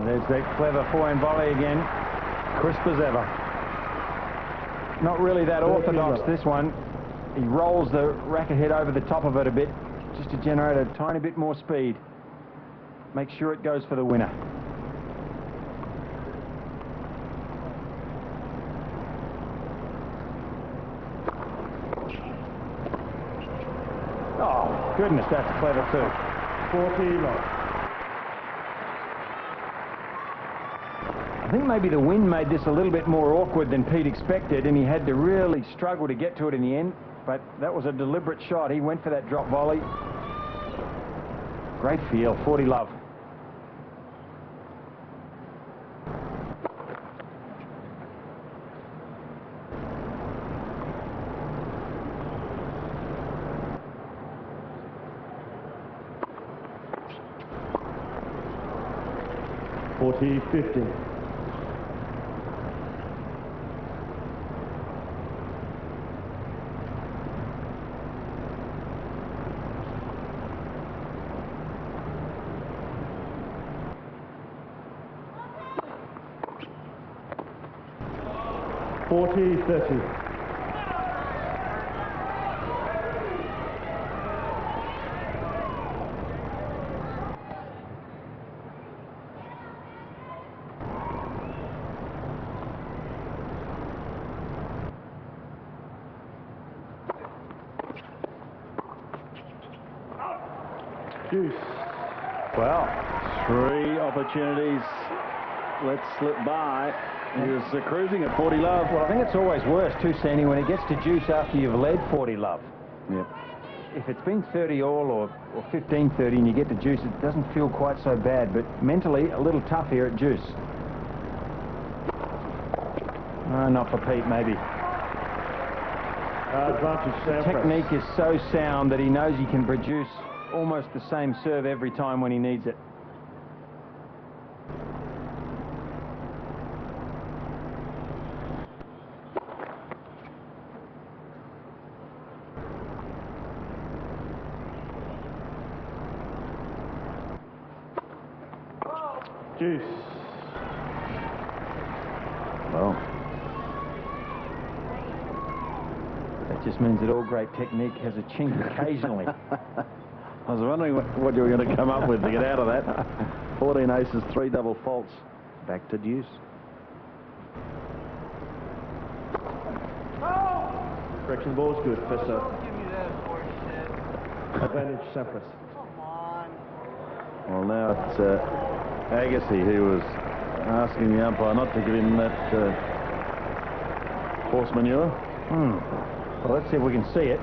There's that clever forehand volley again. Crisp as ever. Not really that orthodox, this one. He rolls the racket head over the top of it a bit, just to generate a tiny bit more speed. Make sure it goes for the winner. Oh, goodness, that's clever too. 40 love. I think maybe the wind made this a little bit more awkward than Pete expected, and he had to really struggle to get to it in the end, but that was a deliberate shot. He went for that drop volley. Great feel, 40 love. $40-50. 40-30. Deuce. Well, 3 opportunities let slip by. He was cruising at 40 love. Well, I think it's always worse too, Sandy, when it gets to juice after you've led 40 love. Yep. If it's been 30 all or 15-30 and you get to juice, it doesn't feel quite so bad, but mentally a little tough here at juice. Not for Pete, maybe. Advantage Sampras. Technique is so sound that he knows he can produce almost the same serve every time when he needs it. Deuce. Well, that just means that all great technique has a chink occasionally. I was wondering what you were going to come up with to get out of that. 14 aces, 3 double faults. Back to deuce. Correction ball's good. First up. Give me that before you said. Advantage Sampras. Come on. Well, now it's Agassi who was asking the umpire not to give him that horse manure. Well, let's see if we can see it.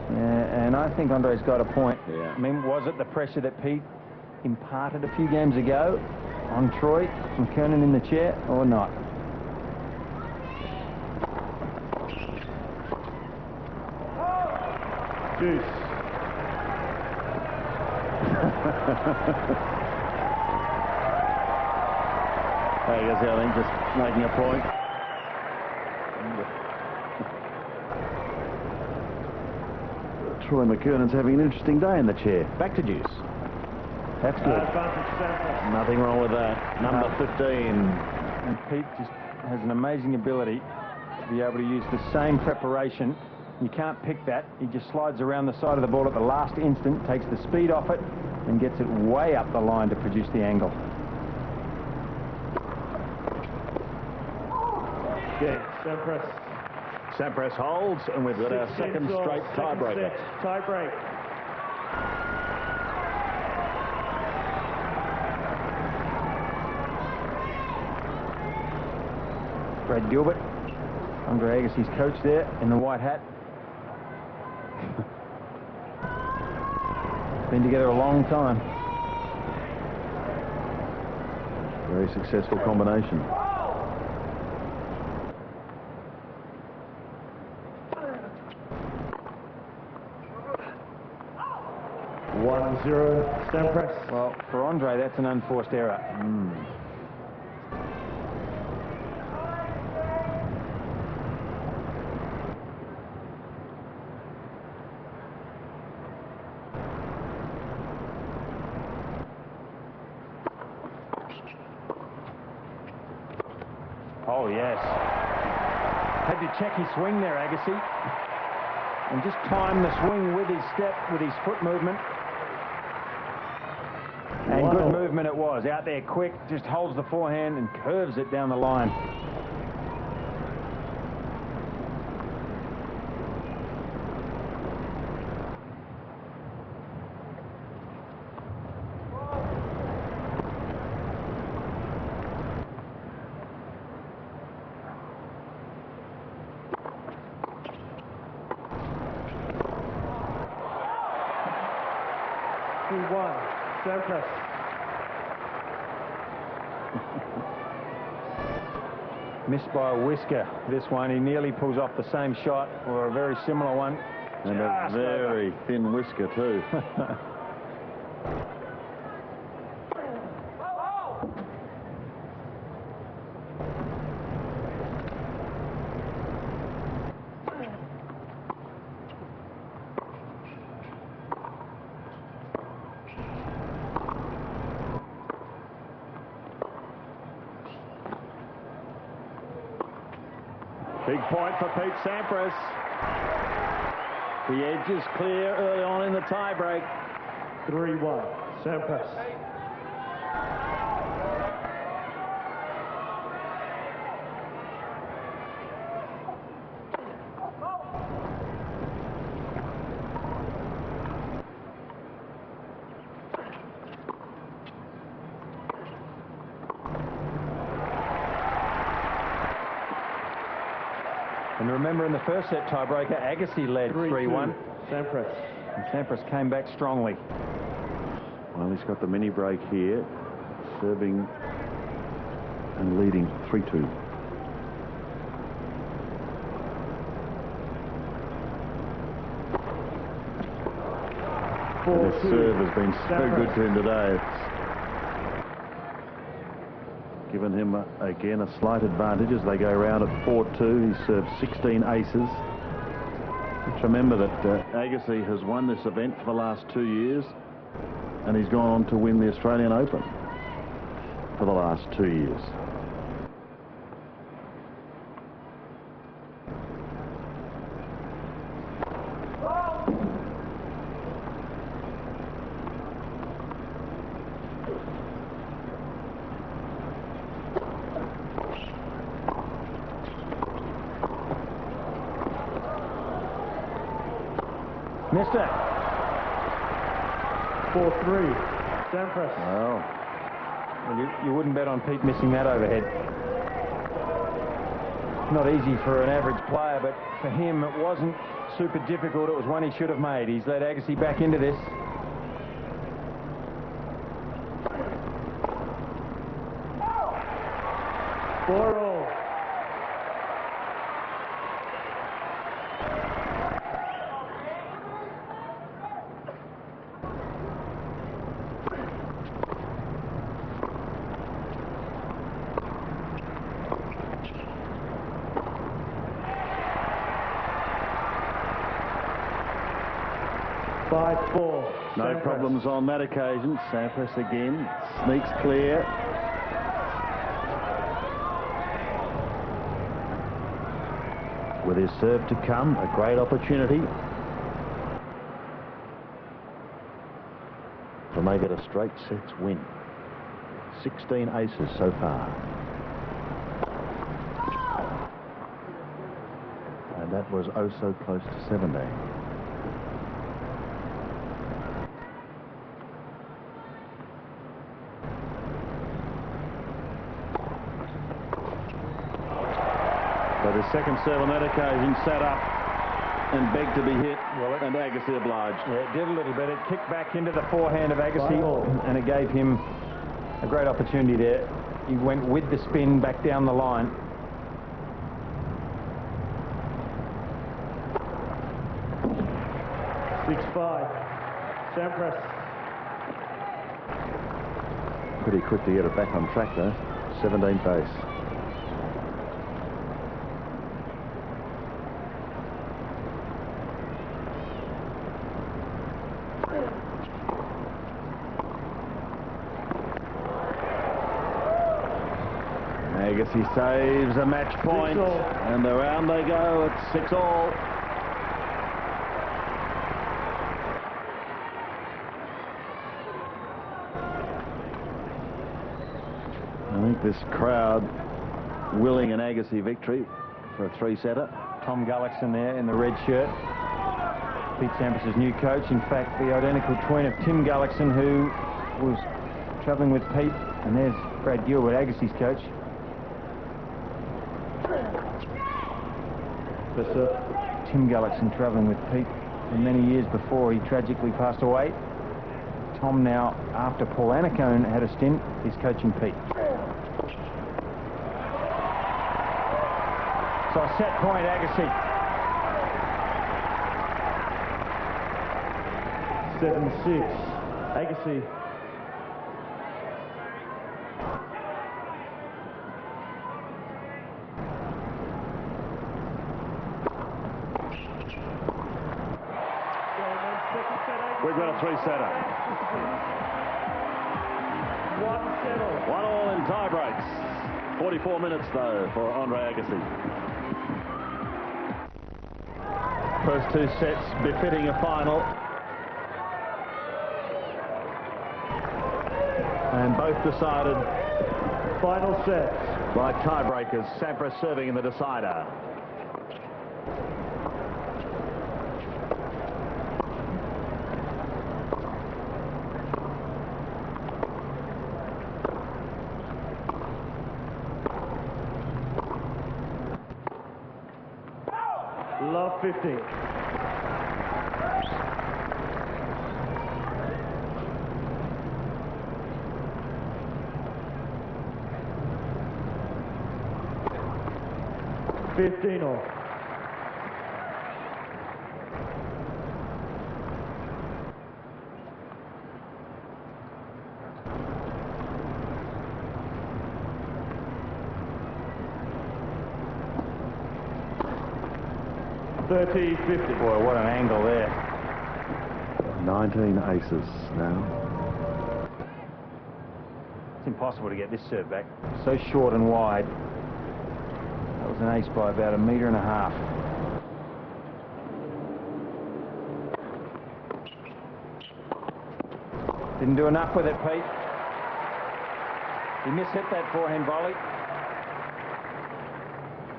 And I think Andre's got a point. Yeah. I mean, was it the pressure that Pete imparted a few games ago on Troy from Kernan in the chair, or not? Deuce. Agassi, I think, just making a point. Troy McKernan's having an interesting day in the chair. Back to deuce. That's good. Advantage Sampras. Nothing wrong with that. Number 15. And Pete just has an amazing ability to be able to use the same preparation. You can't pick that. He just slides around the side of the ball at the last instant, takes the speed off it, and gets it way up the line to produce the angle. Game. Sampras. Sampras holds, and we've got our second straight tiebreaker. Tiebreak. Brad Gilbert, Andre Agassi's coach there in the white hat. Been together a long time. Very successful combination. 1-0, Sampras. Well, for Andre, that's an unforced error. Oh, yes. Had to check his swing there, Agassi. And just time the swing with his step, with his foot movement. And good movement it was. Out there quick, just holds the forehand and curves it down the line. Sampras. Missed by a whisker, this one. He nearly pulls off the same shot or a very similar one. And a very thin whisker too. Big point for Pete Sampras. The edge is clear early on in the tie-break. 3-1, Sampras. And remember, in the first set tiebreaker, Agassi led 3-1. Sampras. And Sampras came back strongly. Well, he's got the mini break here, serving and leading 3-2. This serve has been so good to him today. It's given him, again, a slight advantage as they go around at 4-2. He's served 16 aces. Let's remember that Agassi has won this event for the last 2 years, and he's gone on to win the Australian Open for the last 2 years. Missed it. 4-3, Sampras. Well, you wouldn't bet on Pete missing that overhead. Not easy for an average player, but for him it wasn't super difficult. It was one he should have made. He's led Agassi back into this. Four-all. No problems on that occasion. Sampras again sneaks clear. With his serve to come, a great opportunity to make it a straight sets win. 16 aces so far. And that was oh so close to 17. So the second serve on that occasion sat up and begged to be hit, and Agassi obliged. Yeah, it did a little bit. It kicked back into the forehand of Agassi, and it gave him a great opportunity there. He went with the spin back down the line. Sampras. Pretty quick to get it back on track though. 17th base. Agassi saves a match point, and around they go. It's 6-all. I think this crowd willing an Agassi victory for a 3-setter. Tom Gullickson there in the red shirt. Pete Sampras' new coach. In fact, the identical twin of Tim Gullickson, who was travelling with Pete. And there's Brad Gilbert, Agassi's coach. Tim Gullickson travelling with Pete for many years before he tragically passed away. Tom now, after Paul Annacone had a stint, is coaching Pete. So a set point, Agassi. 7-6. Agassi. We've got a 3-setter. 1-all in tie breaks. 44 minutes though for Andre Agassi. First 2 sets befitting a final. And both decided Final sets by tiebreakers. Sampras serving in the decider. Love 50. $15-all. $30-50. Boy, what an angle there. 19 aces now. It's impossible to get this serve back. So short and wide. That was an ace by about 1.5 meters. Didn't do enough with it, Pete. He mishit that forehand volley.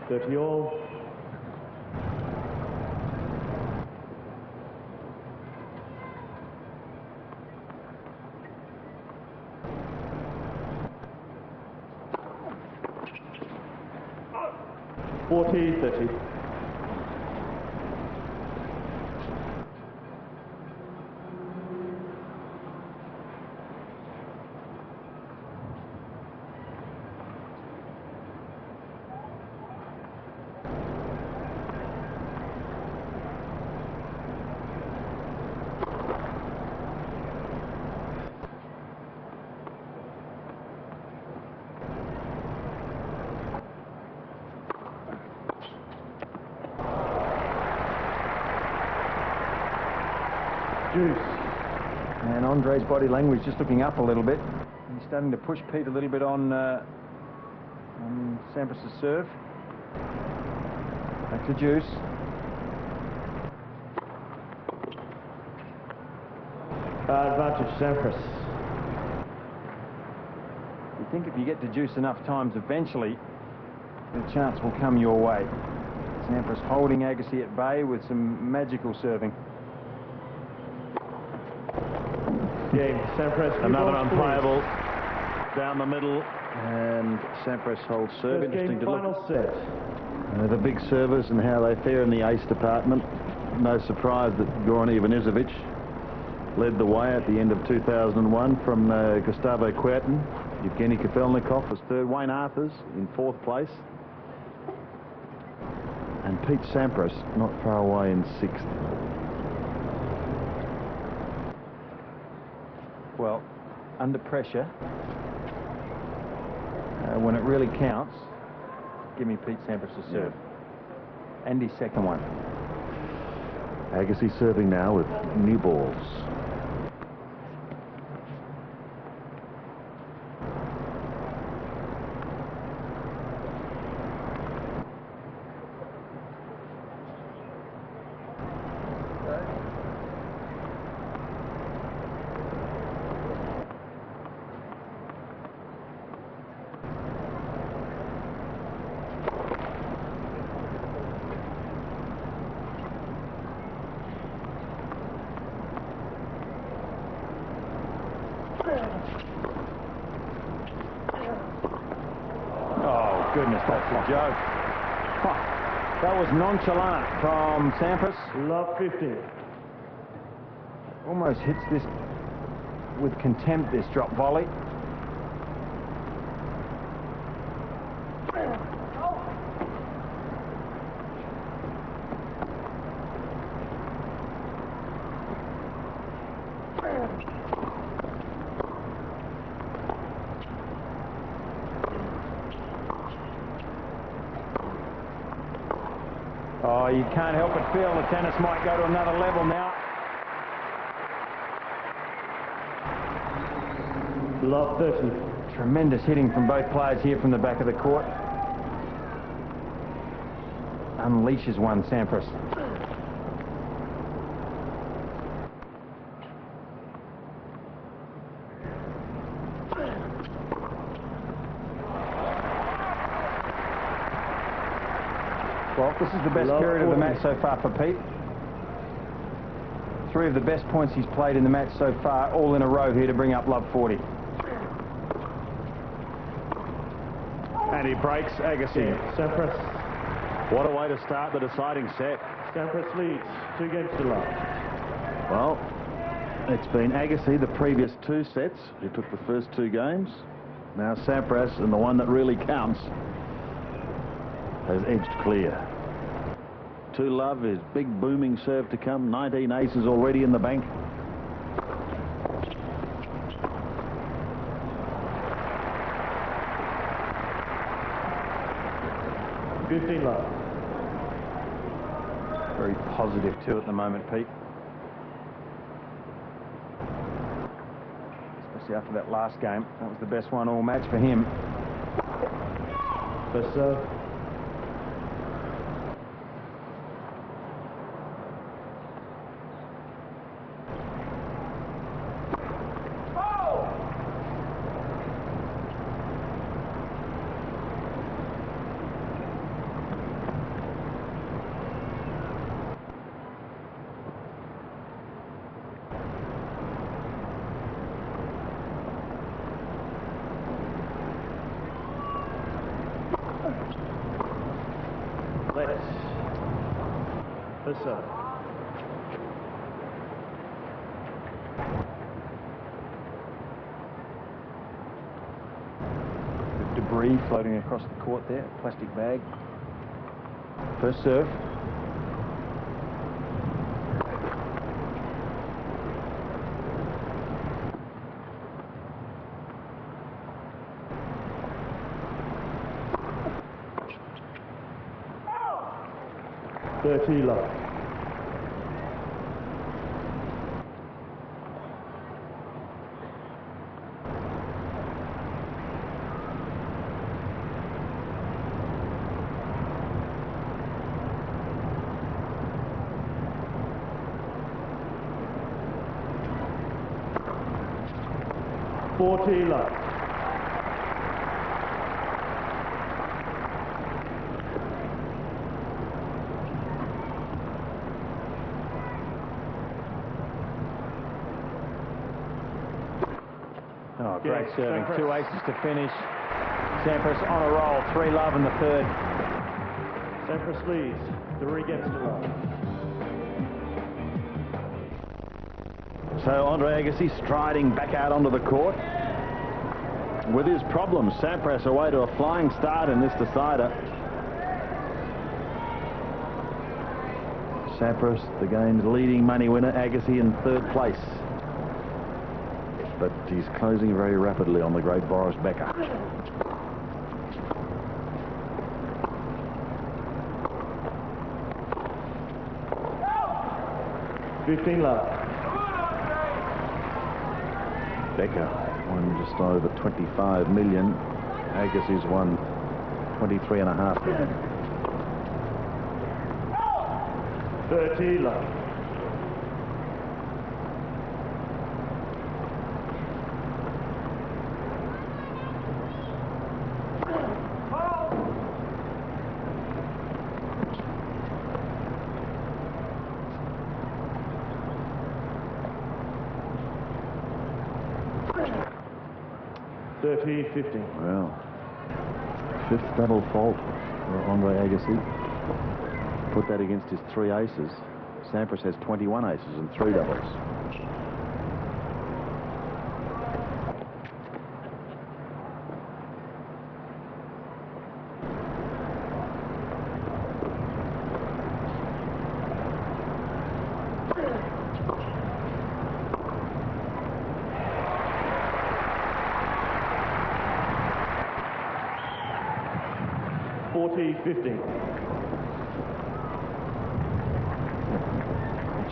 30-all. $40-30. Juice. And Andre's body language just looking up a little bit. He's starting to push Pete a little bit on Sampras' serve. Back to Juice. Advantage Sampras. You think if you get to Juice enough times, eventually the chance will come your way. Sampras holding Agassi at bay with some magical serving. Game. Sampras. Another unplayable down the middle, and Sampras holds serve. Interesting to look. Final set. The big servers and how they fare in the ace department. No surprise that Goran Ivanisevic led the way at the end of 2001 from Gustavo Kuerten. Evgeny Kafelnikov was third. Wayne Arthurs in fourth place. And Pete Sampras not far away in sixth. Well, under pressure, when it really counts, give me Pete Sampras to serve. Yeah. And his second one. Agassi serving now with new balls. Oh, goodness, that's a joke. Huh. That was nonchalant from Sampras. Love 50. Almost hits this with contempt, this drop volley. Oh, you can't help but feel the tennis might go to another level now. Love 30. Tremendous hitting from both players here from the back of the court. Unleashes one, Sampras. Well, this is the best period of the match so far for Pete. 3 of the best points he's played in the match so far, all in a row here to bring up love 40. And he breaks Agassi. Sampras. What a way to start the deciding set. Sampras leads 2 games to love. Well, it's been Agassi the previous 2 sets who took the first 2 games. Now Sampras, and the one that really counts, has edged clear. 2 love, his big booming serve to come. 19 aces already in the bank. $15 love. Very positive too at the moment, Pete. Especially after that last game. That was the best one all match for him. First serve. First serve. Debris floating across the court there, plastic bag. First serve. $30 love. $40 love. Oh, great serving. Sampras. 2 aces to finish. Sampras on a roll. 3 love in the third. Sampras leads 3 games to love. So Andre Agassi striding back out onto the court. with his problems. Sampras away to a flying start in this decider. Sampras, the game's leading money winner. Agassi in third place. But he's closing very rapidly on the great Boris Becker. $15 love. Becker won just over 25 million. Agassi's won 23.5 million. 30 love. Well, fifth double fault for Andre Agassi. Put that against his 3 aces. Sampras has 21 aces and 3 doubles.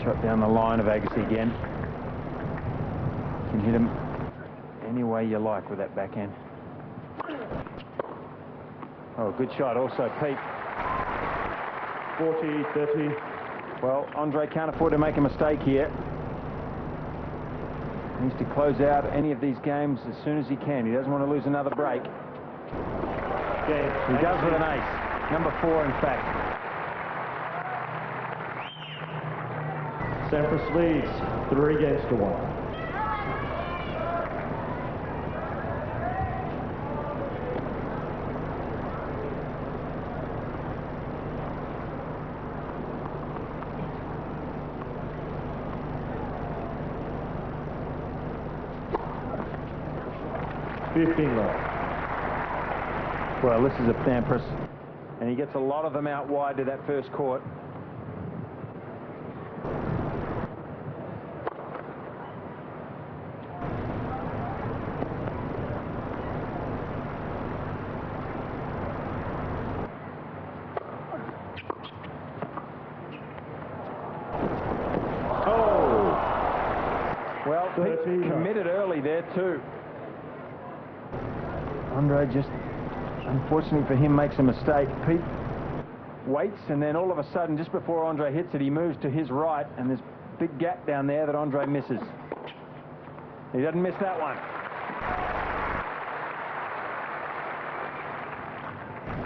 Shot down the line of Agassi again. Can hit him any way you like with that backhand. Oh, good shot also, Pete. 40-30. Well, Andre can't afford to make a mistake here. He needs to close out any of these games as soon as he can. He doesn't want to lose another break. He does with an ace. Number 4, in fact. Sampras leads 3-1. $15 love. Well, this is a Sampras, and he gets a lot of them out wide to that first court. Well, Pete committed early there too. Andre just, unfortunately for him, makes a mistake. Pete waits, and then all of a sudden, just before Andre hits it, he moves to his right, and there's a big gap down there that Andre misses. He doesn't miss that one.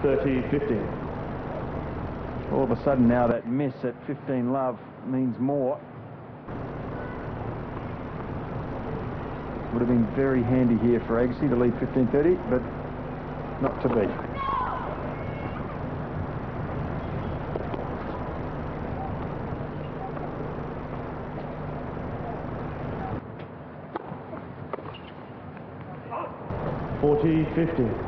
30-15. All of a sudden now that miss at 15 love means more. Would have been very handy here for Agassi to lead 15-30, but not to be. $40-50.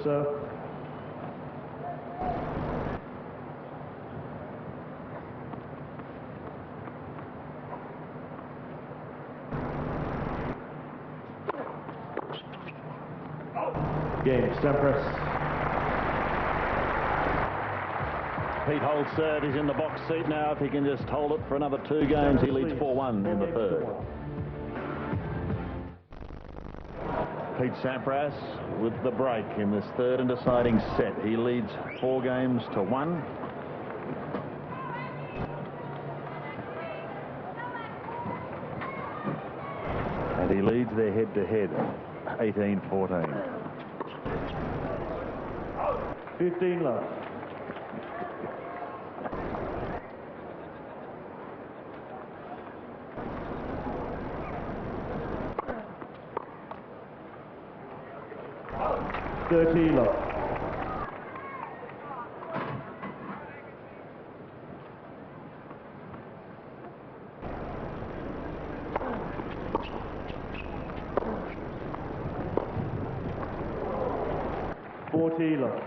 So game, Sampras. Pete holds serve. He's in the box seat now. If he can just hold it for another 2 games, he leads 4-1 in the third. Pete Sampras with the break in this third and deciding set. He leads 4-1. And he leads their head-to-head 18-14. 15 love. 30 love. Love.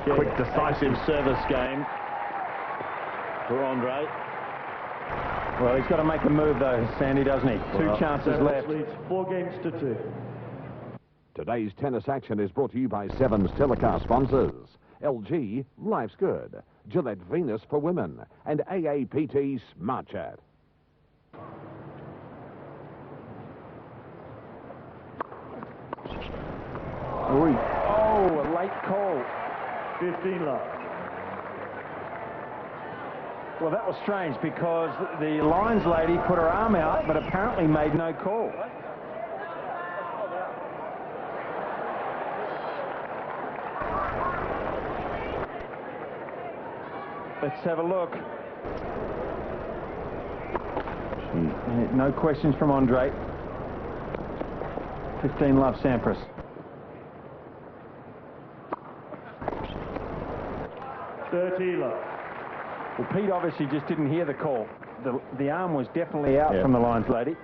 Quick, decisive service game for Andre. Well, he's got to make a move, though, Sandy, doesn't he? Two chances left. Leads 4 games to 2. Today's tennis action is brought to you by Seven's telecast sponsors. LG, Life's Good. Gillette Venus for Women. And AAPT Smart Chat. Oh, a late call. 15 love. Well, that was strange because the lines lady put her arm out but apparently made no call. Let's have a look. No questions from Andre. 15 love, Sampras. Love. Well, Pete obviously just didn't hear the call. The arm was definitely out from the lines lady.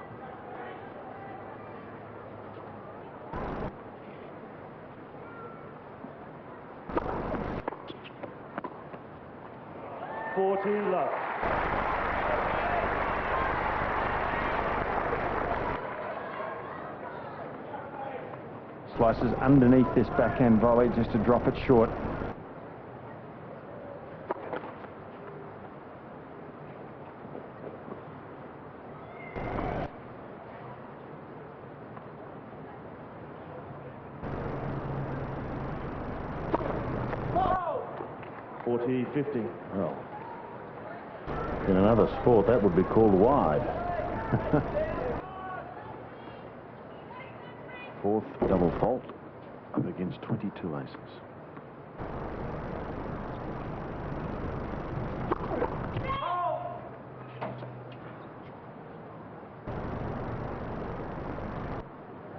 Love. Slices underneath this backhand volley just to drop it short. Whoa! 40-50. Well, in another sport, that would be called wide. Fourth double fault up against 22 aces.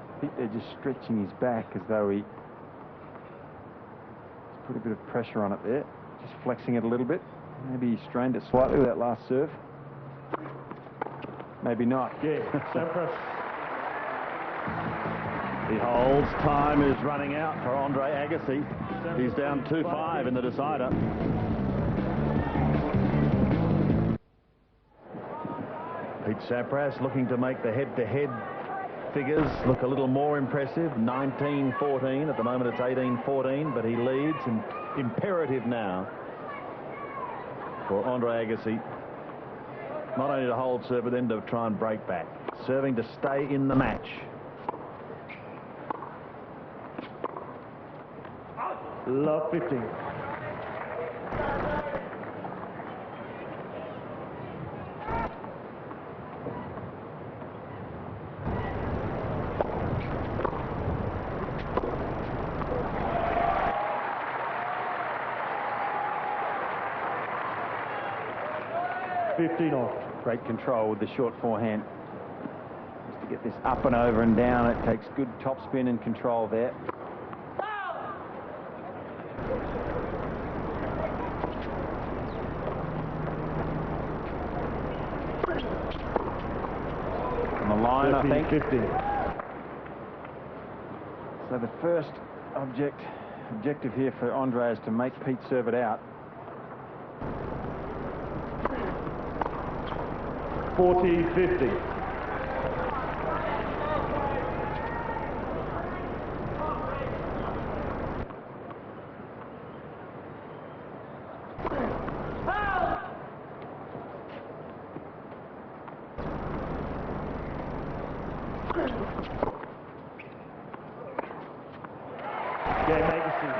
I think they're just stretching his back as though he's put a bit of pressure on it there. Just flexing it a little bit. Maybe he strained it slightly with that last serve. Maybe not. Yeah, Sampras. He holds. Time is running out for Andre Agassi. He's down 2-5 in the decider. Pete Sampras looking to make the head-to-head figures look a little more impressive. 19-14. At the moment it's 18-14, but he leads, and imperative now for Andre Agassi not only to hold serve but then to try and break back. Serving to stay in the match. Love 15. Off. Great control with the short forehand. Just to get this up and over and down, it takes good topspin and control there. On the line, 13, I think. 15. So the first objective here for Andre is to make Pete serve it out. 40-50.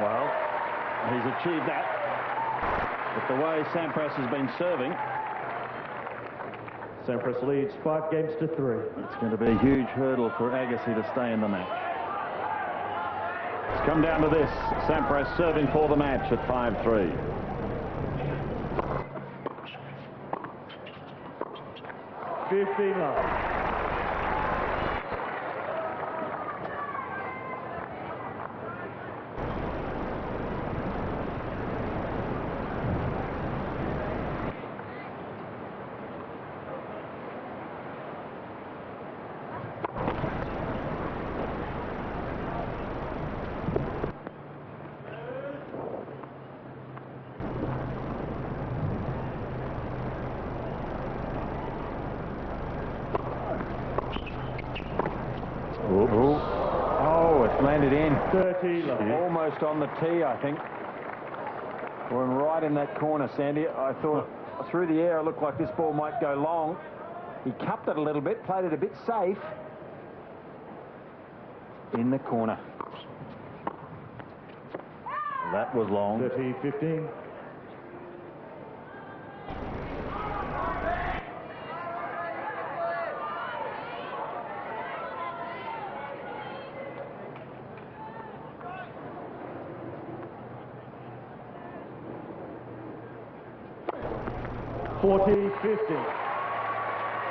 Well, he's achieved that. But the way Sampras has been serving, Sampras leads 5 games to 3. it's going to be a huge hurdle for Agassi to stay in the match. It's come down to this. Sampras serving for the match at 5-3. 15 love. Oh, it's landed in. 30 love. Almost on the tee, I think. Or right in that corner, Sandy. I thought through the air it looked like this ball might go long. He cupped it a little bit, played it a bit safe. In the corner. That was long. 30-15.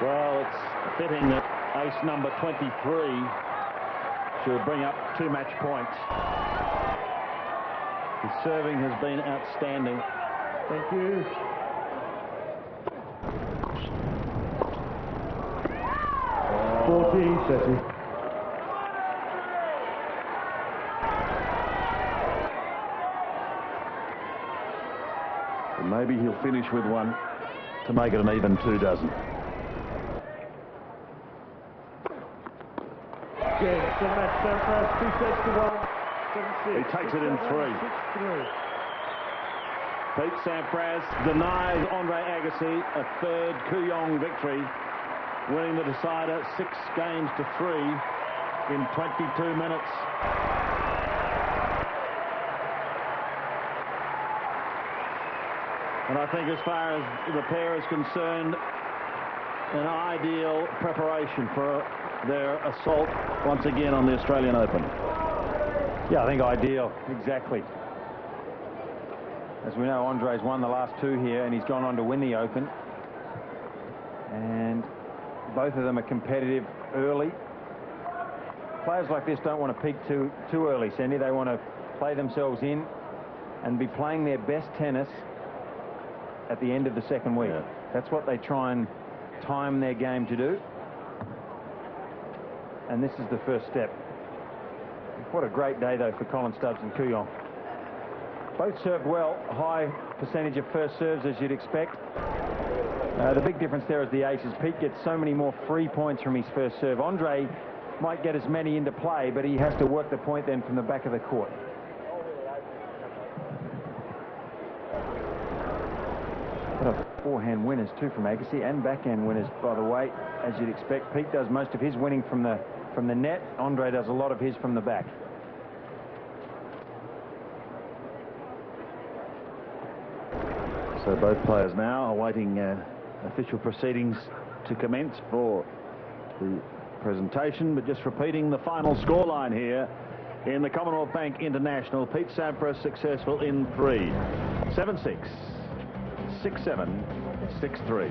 Well, it's fitting that ace number 23 should bring up 2 match points. His serving has been outstanding. Thank you. Oh. 40-30. Maybe he'll finish with one to make it an even 2 dozen. Again, the match Sampras, 2 sets to 1. 7-6. He takes it in 3. 6-3. Pete Sampras denies Andre Agassi a third Kooyong victory, winning the decider 6 games to 3 in 22 minutes. And I think as far as the pair is concerned, an ideal preparation for their assault once again on the Australian Open. Yeah, I think ideal, exactly. As we know, Andre's won the last 2 here, and he's gone on to win the Open. And both of them are competitive early. Players like this don't want to peak too early, Sandy. They want to play themselves in and be playing their best tennis at the end of the second week. Yeah. That's what they try and time their game to do. And this is the first step. What a great day, though, for Colin Stubbs and Kooyong. Both served well, high percentage of first serves, as you'd expect. The big difference there is the aces. Pete gets so many more free points from his first serve. Andre might get as many into play, but he has to work the point then from the back of the court. What a forehand winners too from Agassi, and backhand winners, by the way, as you'd expect. Pete does most of his winning from the net. Andre does a lot of his from the back. So both players now awaiting official proceedings to commence for the presentation, but just repeating the final scoreline here in the Commonwealth Bank International. Pete Sampras successful in 3. 7-6, 6-7, 6-3.